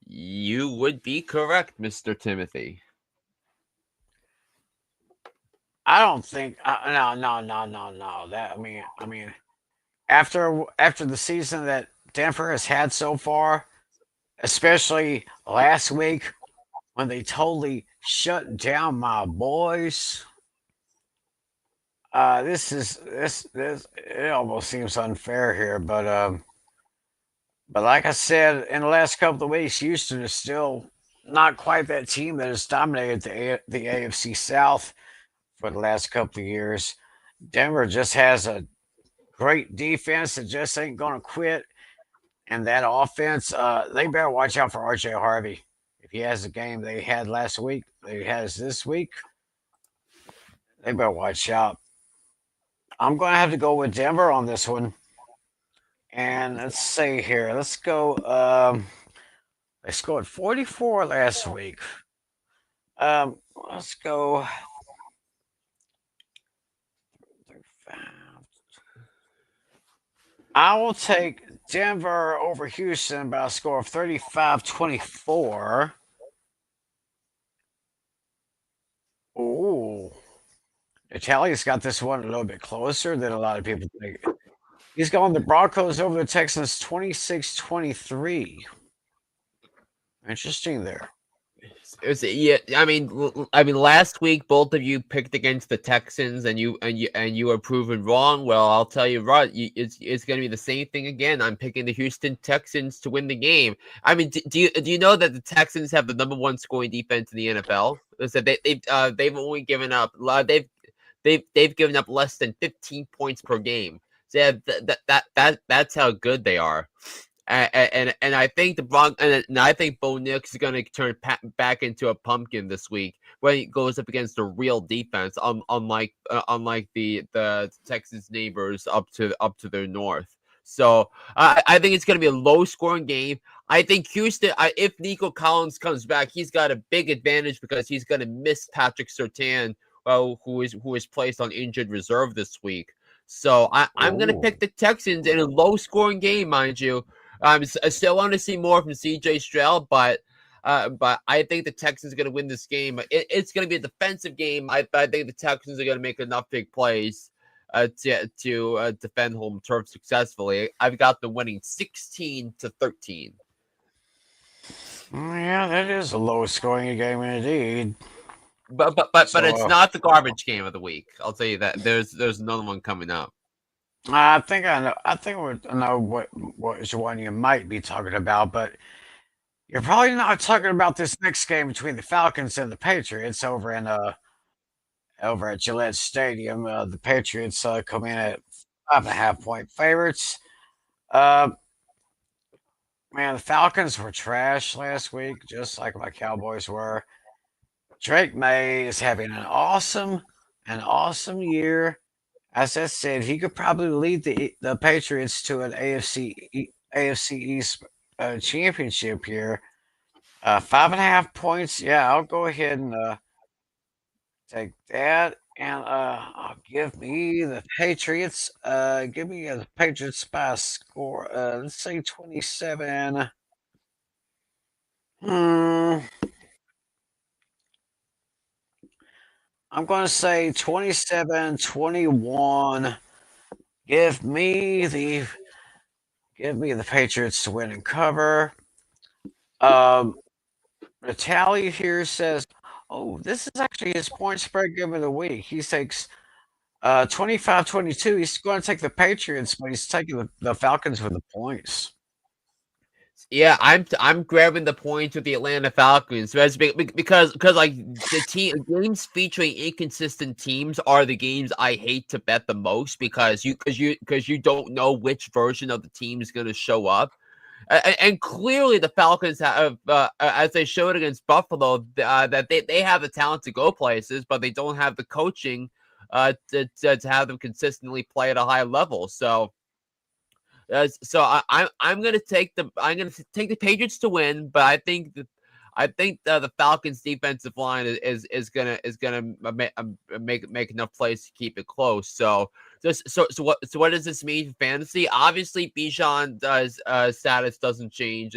You would be correct, Mr. Timothy. I don't think. No. That I mean, after the season that Denver has had so far, especially last week, when they totally shut down my boys. This it almost seems unfair here, but like I said, in the last couple of weeks, Houston is still not quite that team that has dominated the AFC South for the last couple of years. Denver just has a great defense that just ain't gonna quit, and that offense, they better watch out for RJ Harvey. If he has a game they had last week, they has this week, they better watch out. I'm gonna have to go with Denver on this one. And let's see here. Let's go. They scored 44 last week. Let's go. I will take Denver over Houston by a score of 35-24. Ooh. Italia's got this one a little bit closer than a lot of people think. He's going the Broncos over the Texans 26-23. Interesting there. Yeah, I mean, last week both of you picked against the Texans, and you were proven wrong. Well, I'll tell you right, it's going to be the same thing again. I'm picking the Houston Texans to win the game. I mean, do you know that the Texans have the number one scoring defense in the NFL? So they've only given up they've given up less than 15 points per game. So yeah, that's how good they are. And I think and I think Bo Nix is going to turn back into a pumpkin this week when he goes up against a real defense, unlike the Texas neighbors up to their north. So I think it's going to be a low scoring game. I think Houston, if Nico Collins comes back, he's got a big advantage because he's going to miss Patrick Surtain, who is placed on injured reserve this week. So I'm going to pick the Texans in a low scoring game, mind you. I still want to see more from CJ Stroud, but I think the Texans are going to win this game. It's going to be a defensive game. I think the Texans are going to make enough big plays to defend home turf successfully. I've got them winning 16-13. Yeah, that is a low scoring game indeed. But it's not the garbage game of the week. I'll tell you that. There's another one coming up. I think I know. I think I know what one you might be talking about, but you're probably not talking about this next game between the Falcons and the Patriots over at Gillette Stadium. The Patriots come in at 5.5 point favorites. Uh, Man, the Falcons were trash last week, just like my Cowboys were. Drake May is having an awesome year. As I said, he could probably lead the Patriots to an AFC East championship here. 5.5 points. Yeah, I'll go ahead and take that, and I'll give me the Patriots. Give me the Patriots by a score. Let's say 27. Hmm. I'm going to say 27-21. Give me the Patriots to win and cover. The tally here says, oh, this is actually his point spread game of the week. He takes 25-22. He's going to take the Patriots, but he's taking the Falcons for the points. Yeah, I'm grabbing the points with the Atlanta Falcons because like the games featuring inconsistent teams are the games I hate to bet the most because you don't know which version of the team is going to show up. And clearly, the Falcons have, as they showed against Buffalo, that they have the talent to go places, but they don't have the coaching to have them consistently play at a high level. So I'm gonna take the Patriots to win, but I think the Falcons defensive line is gonna make enough plays to keep it close. So what does this mean for fantasy? Obviously, Bijan's status doesn't change.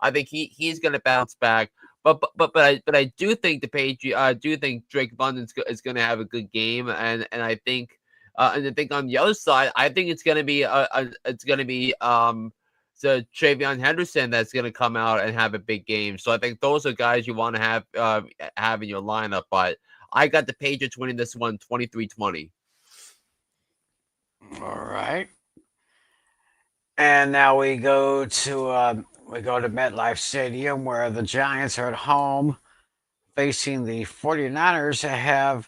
I think he's gonna bounce back. But I do think I do think Drake London is gonna have a good game, and I think. And I think on the other side, I think it's going to be Travion Henderson that's going to come out and have a big game. So I think those are guys you want to have in your lineup. But I got the Patriots winning this one 23-20. All right. And now we go to MetLife Stadium where the Giants are at home facing the 49ers that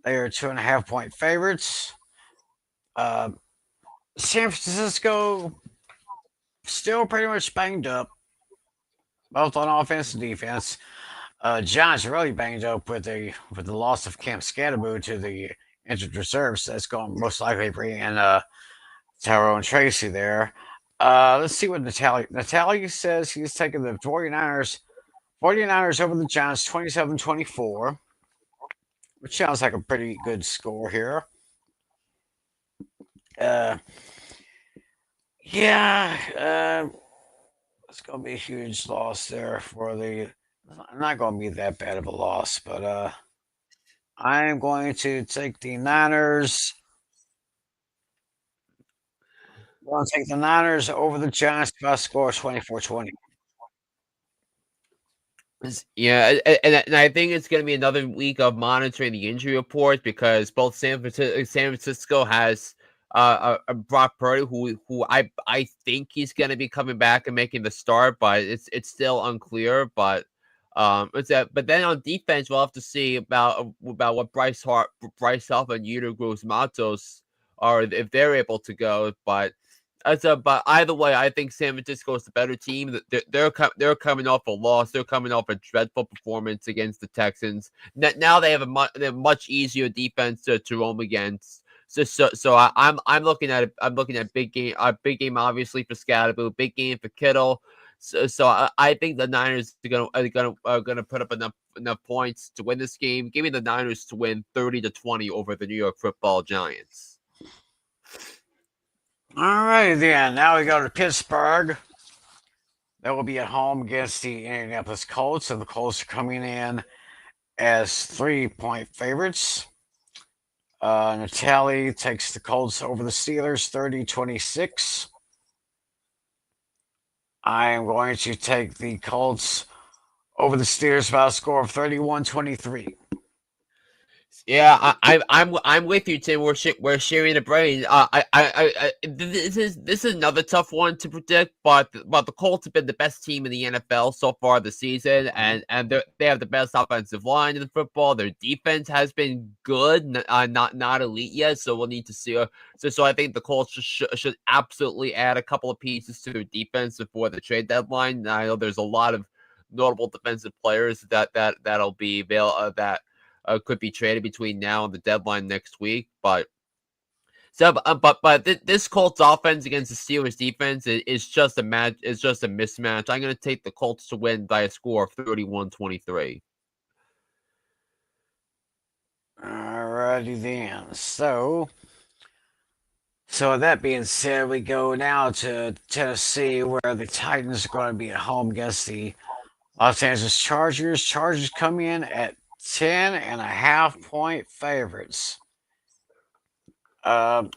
they are 2.5 point favorites. Uh, San Francisco still pretty much banged up, both on offense and defense. Giants really banged up with the loss of Camp Skattebo to the injured reserves. That's going to most likely bring in Tyrone Tracy there. Let's see what Natalie says. He's taking the 49ers over the Giants 27-24, which sounds like a pretty good score here. Uh, yeah, it's going to be a huge loss there for the. Not going to be that bad of a loss, but I am going to take the Niners. I'm going to take the Niners over the Giants by a score of 24-20. Yeah, and I think it's going to be another week of monitoring the injury reports because both San Francisco has Brock Purdy, who I think he's going to be coming back and making the start, but it's still unclear. But but then on defense, we'll have to see about what Bryce Hart, Bryce Huff, and Yetur Gross Matos are if they're able to go, but. But either way, I think San Francisco is the better team. They're coming off a loss. They're coming off a dreadful performance against the Texans. Now they have a much easier defense to roam against. I'm looking at big game. Big game obviously for Skattebo. Big game for Kittle. I think the Niners are gonna put up enough points to win this game. Give me the Niners to win 30-20 over the New York Football Giants. All right, then. Now we go to Pittsburgh. They will be at home against the Indianapolis Colts, and the Colts are coming in as 3-point favorites. Natalie takes the Colts over the Steelers 30-26. I am going to take the Colts over the Steelers by a score of 31-23. Yeah, I'm with you, Tim. We're sharing the brain. This is another tough one to predict, but the Colts have been the best team in the NFL so far this season, and they have the best offensive line in the football. Their defense has been good, not elite yet, so we'll need to see. So I think the Colts should absolutely add a couple of pieces to their defense before the trade deadline. I know there's a lot of notable defensive players that'll be that. Could be traded between now and the deadline next week, but this Colts offense against the Steelers defense is just a match. It's just a mismatch. I'm going to take the Colts to win by a score of 31-23. Alrighty then. So that being said, we go now to Tennessee, where the Titans are going to be at home against the Los Angeles Chargers. Chargers come in at 10.5-point favorites. The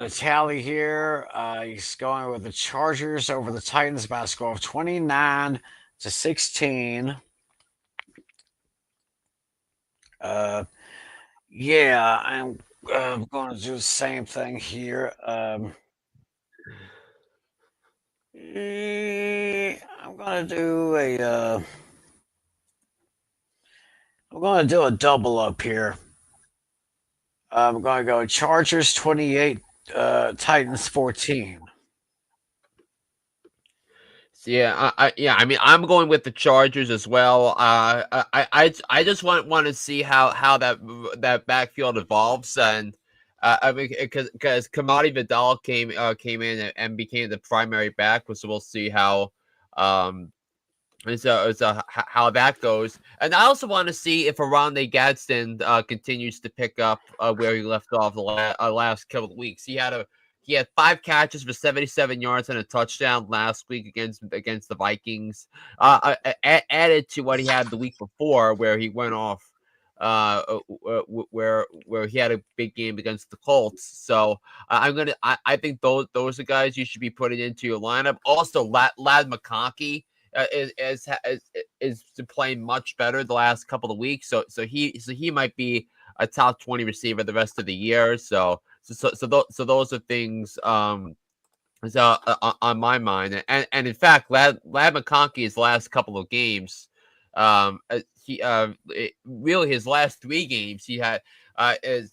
tally here, he's going with the Chargers over the Titans by a score of 29-16. Yeah, I'm going to do the same thing here. I'm going to do a double up here. I'm going to go Chargers 28, Titans 14. I mean, I'm going with the Chargers as well. I just want to see how that backfield evolves, and I mean, because Kamadi Vidal came in and became the primary back, so we'll see how how that goes. And I also want to see if Arande Gadsden continues to pick up where he left off the last couple of weeks. He had 5 catches for 77 yards and a touchdown last week against the Vikings. Added to what he had the week before, where he went off where he had a big game against the Colts. So I think those are guys you should be putting into your lineup. Also, Lad McConkey is playing much better the last couple of weeks. So he might be a top 20 receiver the rest of the year. So those are things on my mind. And in fact, Lad McConkey's last couple of games, really his last 3 games he's had 7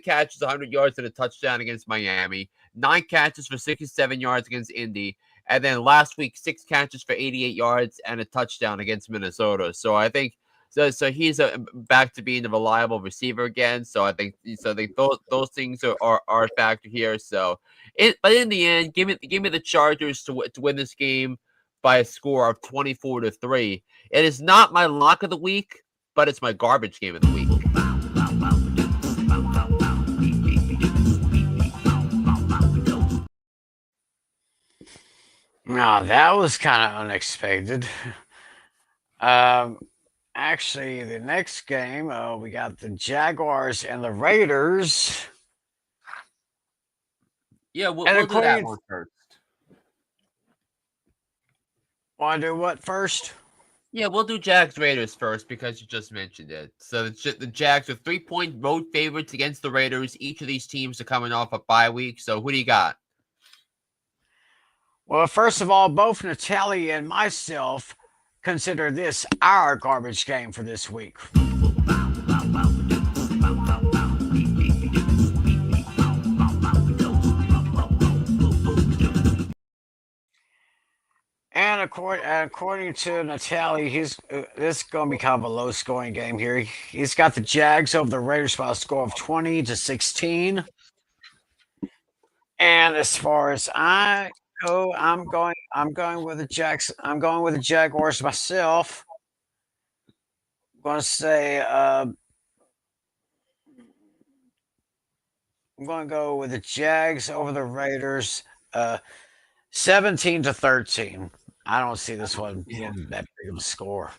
catches, 100 yards, and a touchdown against Miami, 9 catches for 67 yards against Indy, and then last week 6 catches for 88 yards and a touchdown against Minnesota. So I think so he's back to being a reliable receiver again. So I think those things are a factor here. So but in the end, give me the Chargers to win this game by a score of 24-3. It is not my lock of the week, but it's my garbage game of the week. Now that was kind of unexpected. Actually, the next game, we got the Jaguars and the Raiders. Yeah, we'll do that one first. Want to do what first? Yeah, we'll do Jags Raiders first because you just mentioned it. So the Jags are 3-point road favorites against the Raiders. Each of these teams are coming off a bye week. So who do you got? Well, first of all, both Natalie and myself consider this our garbage game for this week. And according to Natalie, this is going to be kind of a low-scoring game here. He's got the Jags over the Raiders by a score of 20-16. And as far as I go, I'm going with the Jags. I'm going with the Jaguars myself. I'm going to say I'm going to go with the Jags over the Raiders, 17-13. I don't see this one being that big of a score.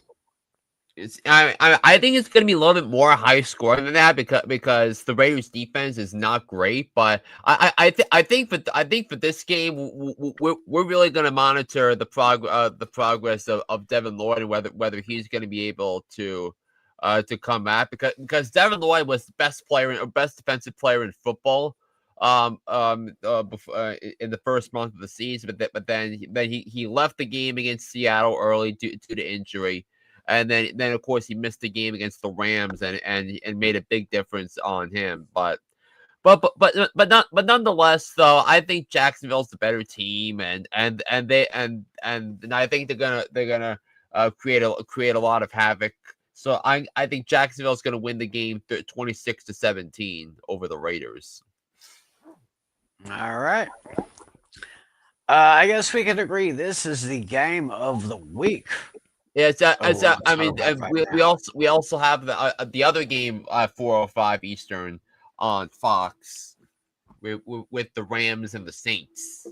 I think it's going to be a little bit more high scoring than that because the Raiders defense is not great. But I think for this game we're really going to monitor the progress of Devin Lloyd and whether he's going to be able to come back because Devin Lloyd was the best defensive player in football before, in the first month of the season, but then he left the game against Seattle early due to injury. And then of course he missed the game against the Rams and made a big difference on him. But nonetheless, though, I think Jacksonville's the better team, and I think they're gonna create a lot of havoc. So I think Jacksonville's gonna win the game 26-17 over the Raiders. All right. I guess we can agree this is the game of the week. Yeah, I mean, we also have the other game 4:05 Eastern on Fox with the Rams and the Saints.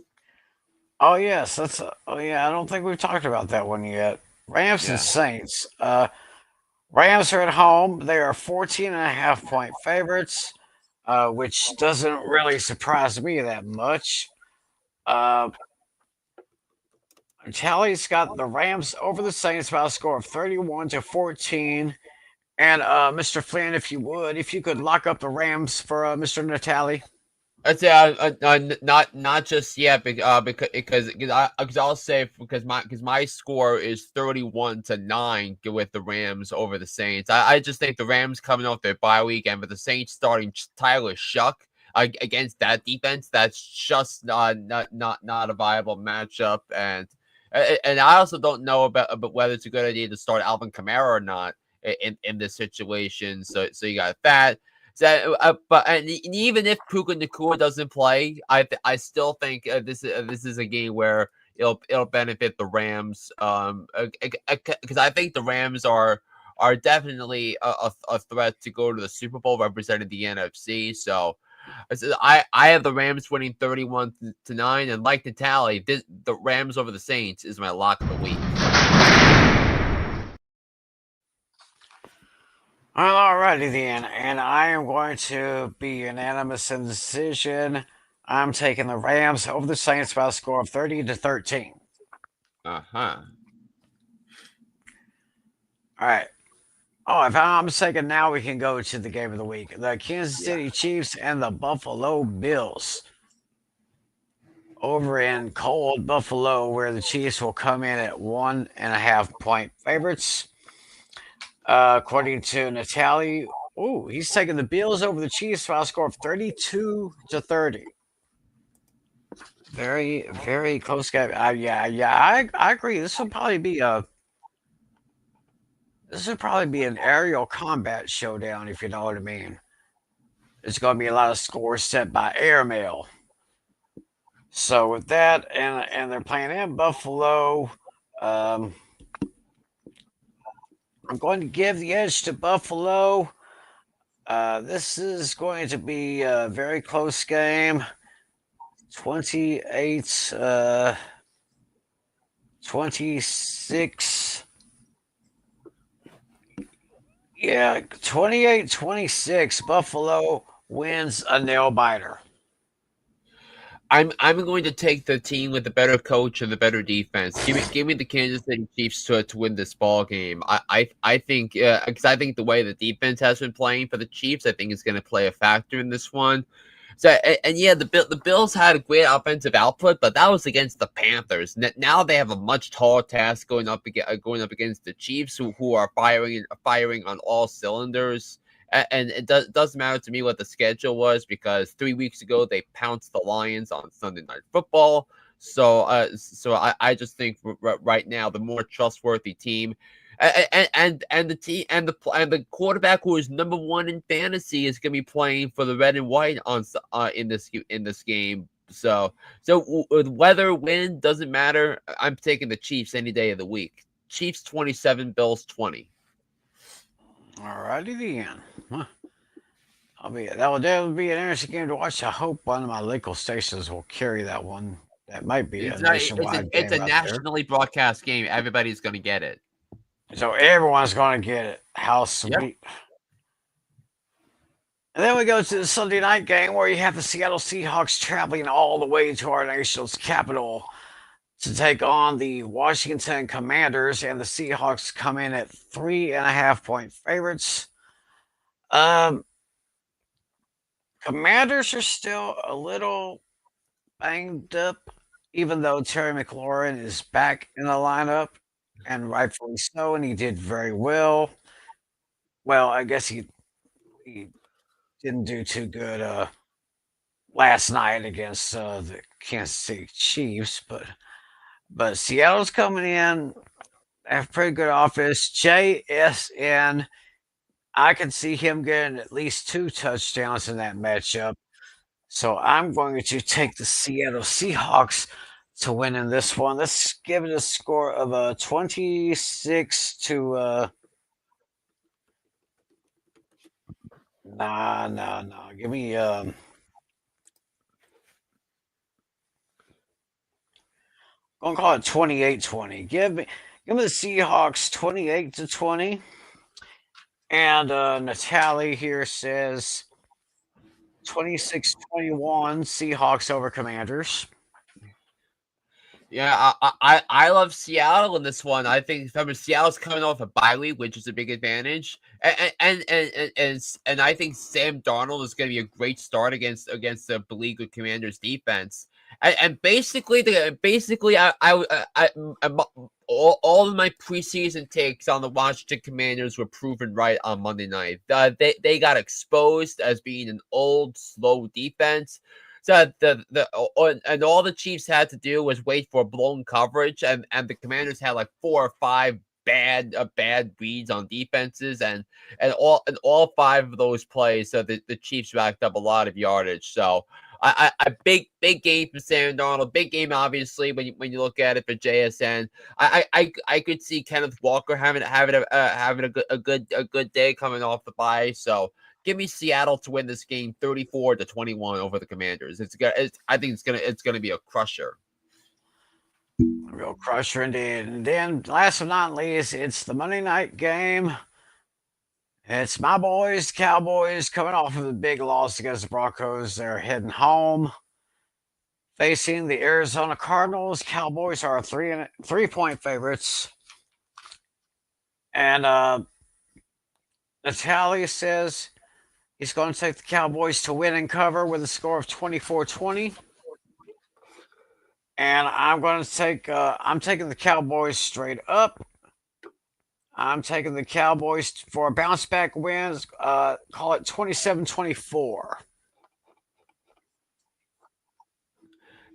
Oh yes, I don't think we've talked about that one yet. Rams and Saints. Rams are at home. They are 14.5-point favorites, which doesn't really surprise me that much. Tally's got the Rams over the Saints by a score of 31-14. And Mr. Flynn, if you could lock up the Rams for Mr. Natali. I'd say not just yet because I'll say because my score is 31-9 with the Rams over the Saints. I just think the Rams coming off their bye week and with the Saints starting Tyler Shuck against that defense, that's just not a viable matchup. And I also don't know about whether it's a good idea to start Alvin Kamara or not in this situation. So you got that. So, but even if Puka Nacua doesn't play, I still think this is a game where it'll benefit the Rams. Because I think the Rams are definitely a threat to go to the Super Bowl representing the NFC. So I have the Rams winning 31-9, and like the tally, the Rams over the Saints is my lock of the week. Alrighty then, and I am going to be unanimous in the decision. I'm taking the Rams over the Saints by a score of 30-13. Uh-huh. All right. Oh, if I'm not mistaken, now we can go to the game of the week. The Kansas Yeah. City Chiefs and the Buffalo Bills over in cold Buffalo, where the Chiefs will come in at 1.5 point favorites. According to Natalie, oh, he's taking the Bills over the Chiefs by a score of 32-30. Very, very close game. Yeah, I agree. This will probably be an aerial combat showdown, if you know what I mean. There's going to be a lot of scores set by airmail. So with that, and they're playing in Buffalo. Um, I'm going to give the edge to Buffalo. This is going to be a very close game. 28, 26. Yeah, 28-26. Buffalo wins a nail biter. I'm going to take the team with the better coach and the better defense. Give me the Kansas City Chiefs to win this ball game. I think because I think the way the defense has been playing for the Chiefs, I think is going to play a factor in this one. So and yeah, the Bills had a great offensive output, but that was against the Panthers. Now they have a much taller task going up against the Chiefs, who are firing on all cylinders. And it doesn't matter to me what the schedule was because 3 weeks ago they pounced the Lions on Sunday Night Football. So I just think right now the more trustworthy team, and the team and the quarterback who is number one in fantasy is going to be playing for the red and white in this game. So with weather, wind doesn't matter. I'm taking the Chiefs any day of the week. Chiefs 27, Bills 20. Alrighty then. Huh. That would be an interesting game to watch. I hope one of my local stations will carry that one. That might be a nationwide It's game a right there. nationally broadcast game. Everybody's going to get it. So everyone's going to get it. How Yep. sweet. And then we go to the Sunday night game where you have the Seattle Seahawks traveling all the way to our nation's capital to take on the Washington Commanders, and the Seahawks come in at 3.5 point favorites. Um, Commanders are still a little banged up, even though Terry McLaurin is back in the lineup, and rightfully so, and he did very well. Well, I guess he didn't do too good last night against the Kansas City Chiefs, but Seattle's coming in. They have pretty good offense. JSN, I can see him getting at least 2 touchdowns in that matchup. So I'm going to take the Seattle Seahawks to win in this one. Let's give it a score of 26 to nah. Give me I'm gonna call it 28-20. Give me the Seahawks 28-20. And Natalie here says 26-21 Seahawks over Commanders. Yeah, I love Seattle in this one. I think remember Seattle's coming off a bye week, which is a big advantage, and I think Sam Darnold is going to be a great start against the beleaguered Commanders defense. And basically, all of my preseason takes on the Washington Commanders were proven right on Monday night. They got exposed as being an old, slow defense. So and all the Chiefs had to do was wait for blown coverage, and the Commanders had like 4 or 5 bad reads on defenses, and all 5 of those plays, so the Chiefs racked up a lot of yardage. So I big game for Sam Darnold, big game obviously when you look at it for JSN. I could see Kenneth Walker having a good day coming off the bye. So give me Seattle to win this game 34-21 over the Commanders. I think it's gonna be a crusher. Real crusher indeed. And then last but not least, it's the Monday night game. It's my boys, Cowboys, coming off of the big loss against the Broncos. They're heading home, facing the Arizona Cardinals. Cowboys are 3-point favorites, and Natalie says he's going to take the Cowboys to win and cover with a score of 24-20. And I'm going to take. I'm taking the Cowboys straight up. I'm taking the Cowboys for a bounce back win. Call it 27-24.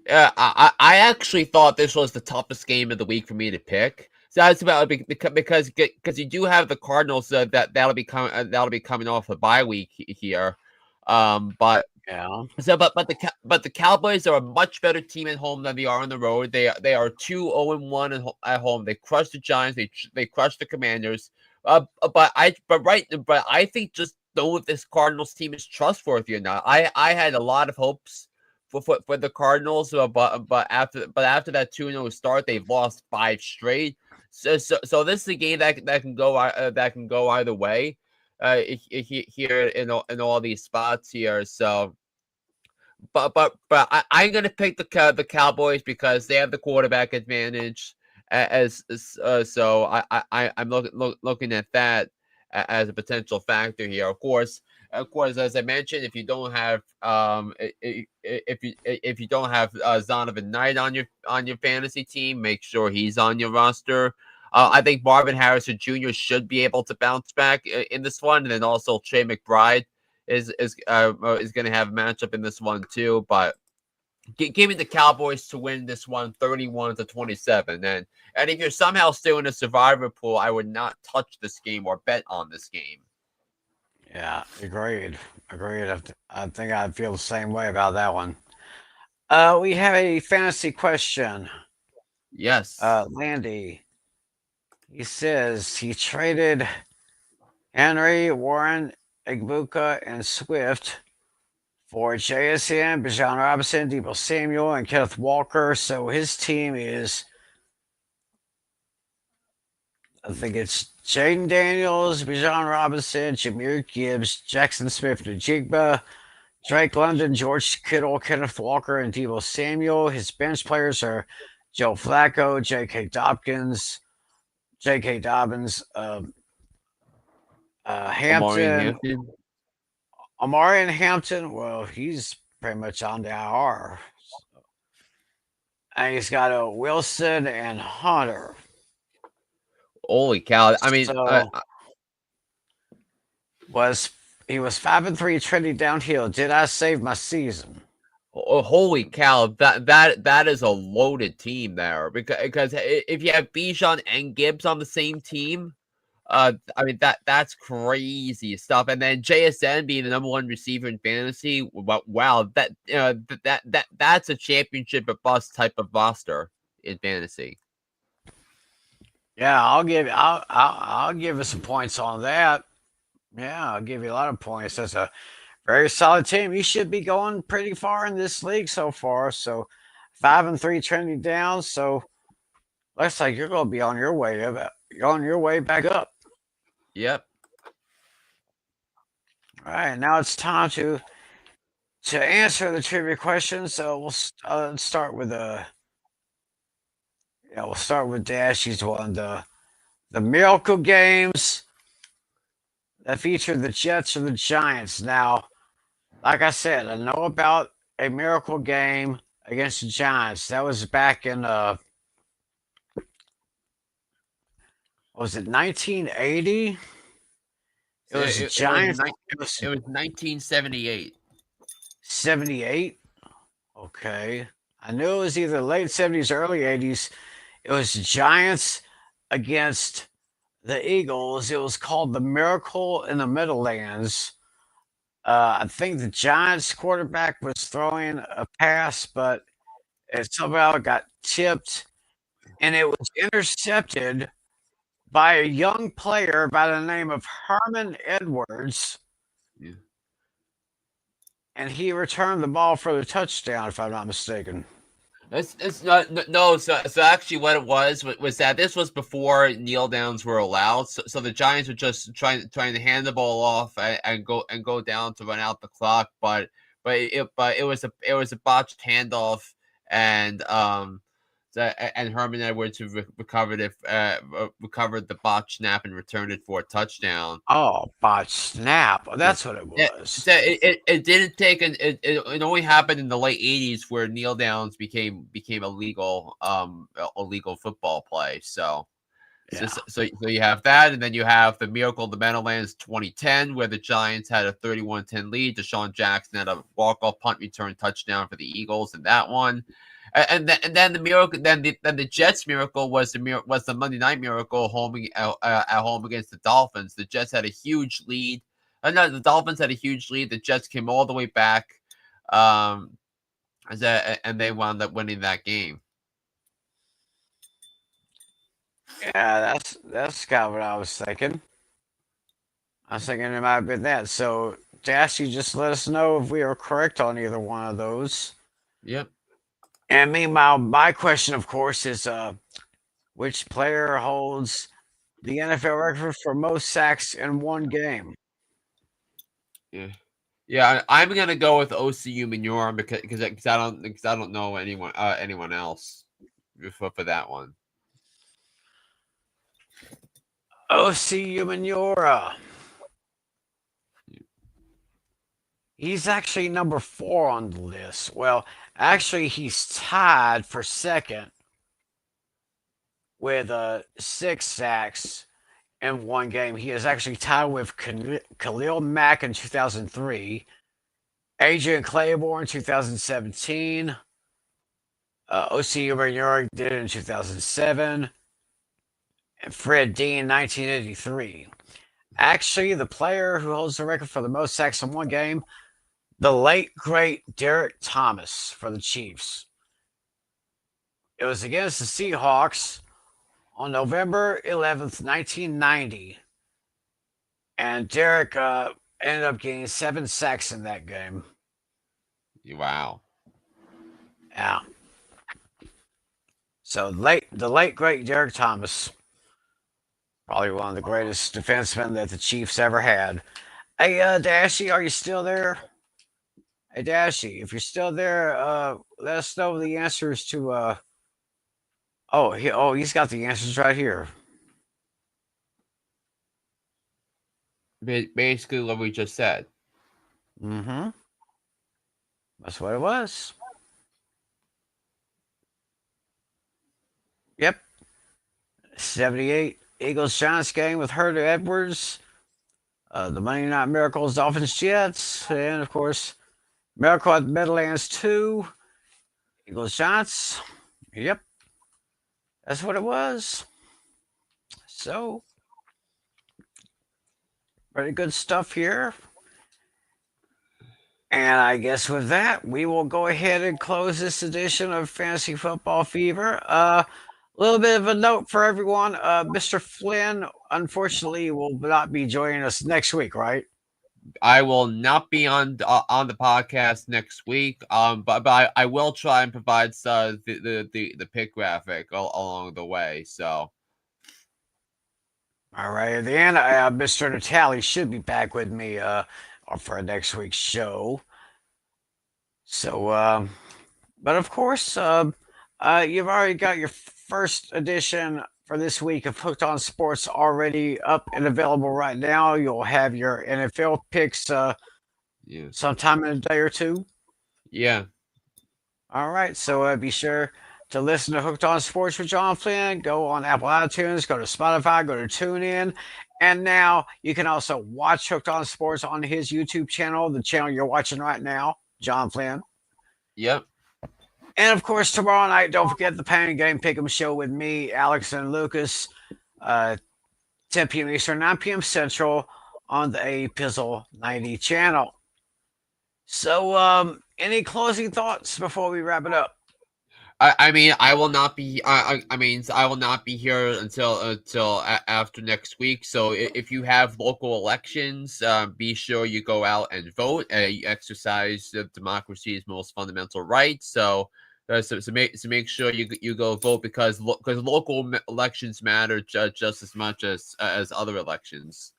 I actually thought this was the toughest game of the week for me to pick. So that's about because you do have the Cardinals that'll be coming off a bye week here, but Yeah. but the Cowboys are a much better team at home than they are on the road. They are 2-0-1 at home. They crushed the Giants. They crushed the Commanders. But I think just know if this Cardinals team is trustworthy or not. I had a lot of hopes for the Cardinals, but after that 2-0 start, they've lost 5 straight. So this is a game that can go either way. Here in all these spots here. So, I'm gonna pick the Cowboys because they have the quarterback advantage. So I'm looking at that as a potential factor here. Of course, as I mentioned, if you don't have if you don't have Zonovan Knight on your fantasy team, make sure he's on your roster. I think Marvin Harrison Jr. should be able to bounce back in this one, and then also Trey McBride is going to have a matchup in this one too. But give me the Cowboys to win this one, 31-27. And if you're somehow still in a survivor pool, I would not touch this game or bet on this game. Yeah, agreed. Agreed. I think I feel the same way about that one. We have a fantasy question. Yes. Landy, he says he traded Henry, Warren, Igbuka, and Swift for JSN, Bijan Robinson, Debo Samuel, and Kenneth Walker. So his team is, I think it's Jaden Daniels, Bijan Robinson, Jameer Gibbs, Jackson Smith, Najigba, Drake London, George Kittle, Kenneth Walker, and Debo Samuel. His bench players are Joe Flacco, J.K. Dobbins, Amari and Hampton, Hampton. Amari and Hampton. Well, he's pretty much on the IR. And he's got a Wilson and Hunter. Holy cow! I mean, So was he was 5-3 trending downhill. Did I save my season? holy cow! That is a loaded team there because if you have Bijan and Gibbs on the same team, I mean that's crazy stuff. And then JSN being the number 1 receiver in fantasy, wow, that's a championship or bust type of roster in fantasy. Yeah, I'll give you some points on that. Yeah, I'll give you a lot of points. That's a very solid team. You should be going pretty far in this league so far. So 5-3 trending down. So looks like you're going to be on your way up. You're on your way back up. Yep. All right, now it's time to answer the trivia questions. So we'll start with we'll start with Dashy's one. The miracle games that feature the Jets or the Giants. Now, like I said, I know about a miracle game against the Giants. That was back in was it 1980? It was the Giants. It was 1978. 78. Okay, I knew it was either late 70s or early 80s. It was the Giants against the Eagles. It was called the Miracle in the Meadowlands. I think the Giants quarterback was throwing a pass, but it somehow got tipped and it was intercepted by a young player by the name of Herman Edwards, Yeah. and he returned the ball for the touchdown, if I'm not mistaken. It's not no. So actually, what it was that this was before kneel downs were allowed. So the Giants were just trying to hand the ball off and go down to run out the clock. But it was a botched handoff, and and Herman Edwards who recovered the botched snap and returned it for a touchdown. Oh, botch snap. Yeah. That's what it Yeah, was. so it didn't take it only happened in the late '80s where kneel downs became a legal football play. Yeah. So you have that, and then you have the Miracle of the Meadowlands 2010 where the Giants had a 31-10 lead. Deshaun Jackson had a walk-off punt return touchdown for the Eagles in that one. And then the miracle, then the Jets miracle was the Monday Night Miracle at home against the Dolphins. The Jets had a huge lead. No, the Dolphins had a huge lead. The Jets came all the way back, um, and they wound up winning that game. Yeah, that's kind of what I was thinking. I was thinking it might have been that. So, Dash, you just let us know if we are correct on either one of those. Yep. And meanwhile, my question, of course, is which player holds the NFL record for most sacks in one game? Yeah. Yeah, I'm gonna go with OCU Minorum because I don't know anyone else for that one. O.C. Umanura. He's actually number 4 on the list. Well, actually, he's tied for second with 6 sacks in one game. He is actually tied with Khalil Mack in 2003, Adrian Claiborne in 2017, O.C. Umanura did it in 2007, and Fred Dean in 1983. Actually, the player who holds the record for the most sacks in one game, the late great Derek Thomas for the Chiefs. It was against the Seahawks on November 11th, 1990, and Derek ended up getting 7 sacks in that game. Wow. Yeah. So the late great Derek Thomas, probably one of the greatest defensemen that the Chiefs ever had. Hey, Dashy, are you still there? Hey, Dashy, if you're still there, let us know the answers to. He's got the answers right here. Basically, what we just said. Mm-hmm. That's what it was. Yep. 78 Eagles Giants game with Herder Edwards. The Monday Night Miracles Dolphins Jets. And of course, Miracle at the Meadowlands 2. Eagles Giants. Yep. That's what it was. So, pretty good stuff here. And I guess with that, we will go ahead and close this edition of Fantasy Football Fever. A little bit of a note for everyone. Mr. Flynn, unfortunately, will not be joining us next week, right? I will not be on the podcast next week. But I will try and provide the pick graphic along the way. So. All right. Then Mr. Natali should be back with me for next week's show. So, but of course, you've already got your first edition for this week of Hooked on Sports already up and available right now. You'll have your NFL picks sometime in a day or two. Yeah. All right. So be sure to listen to Hooked on Sports with John Flynn. Go on Apple iTunes, go to Spotify, go to TuneIn. And now you can also watch Hooked on Sports on his YouTube channel, the channel you're watching right now, John Flynn. Yep. And of course, tomorrow night, don't forget the Pain Game Pick'em show with me, Alex, and Lucas, 10 p.m. Eastern, 9 p.m. Central on the A Pizzle 90 channel. So, any closing thoughts before we wrap it up? I mean, I will not be. I will not be here until after next week. So if you have local elections, be sure you go out and vote. You exercise democracy's most fundamental right. So So make sure you go vote because local elections matter just as much as other elections.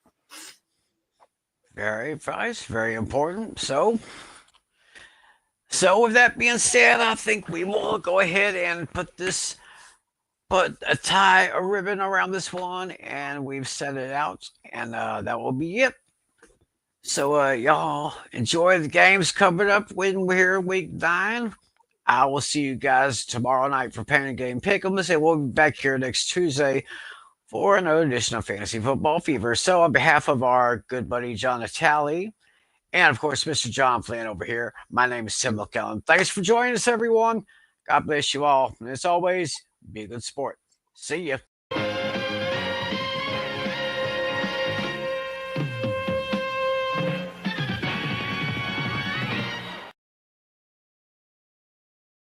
Very nice, very important. So with that being said, I think we will go ahead and put a tie, a ribbon around this one, and we've set it out, and that will be it. So y'all enjoy the games coming up when we're here week 9. I will see you guys tomorrow night for Parent Game Pick'ems, and we'll be back here next Tuesday for another edition of Fantasy Football Fever. So on behalf of our good buddy John Natali, and of course Mr. John Flynn over here, my name is Tim McKellen. Thanks for joining us, everyone. God bless you all. And as always, be a good sport. See ya.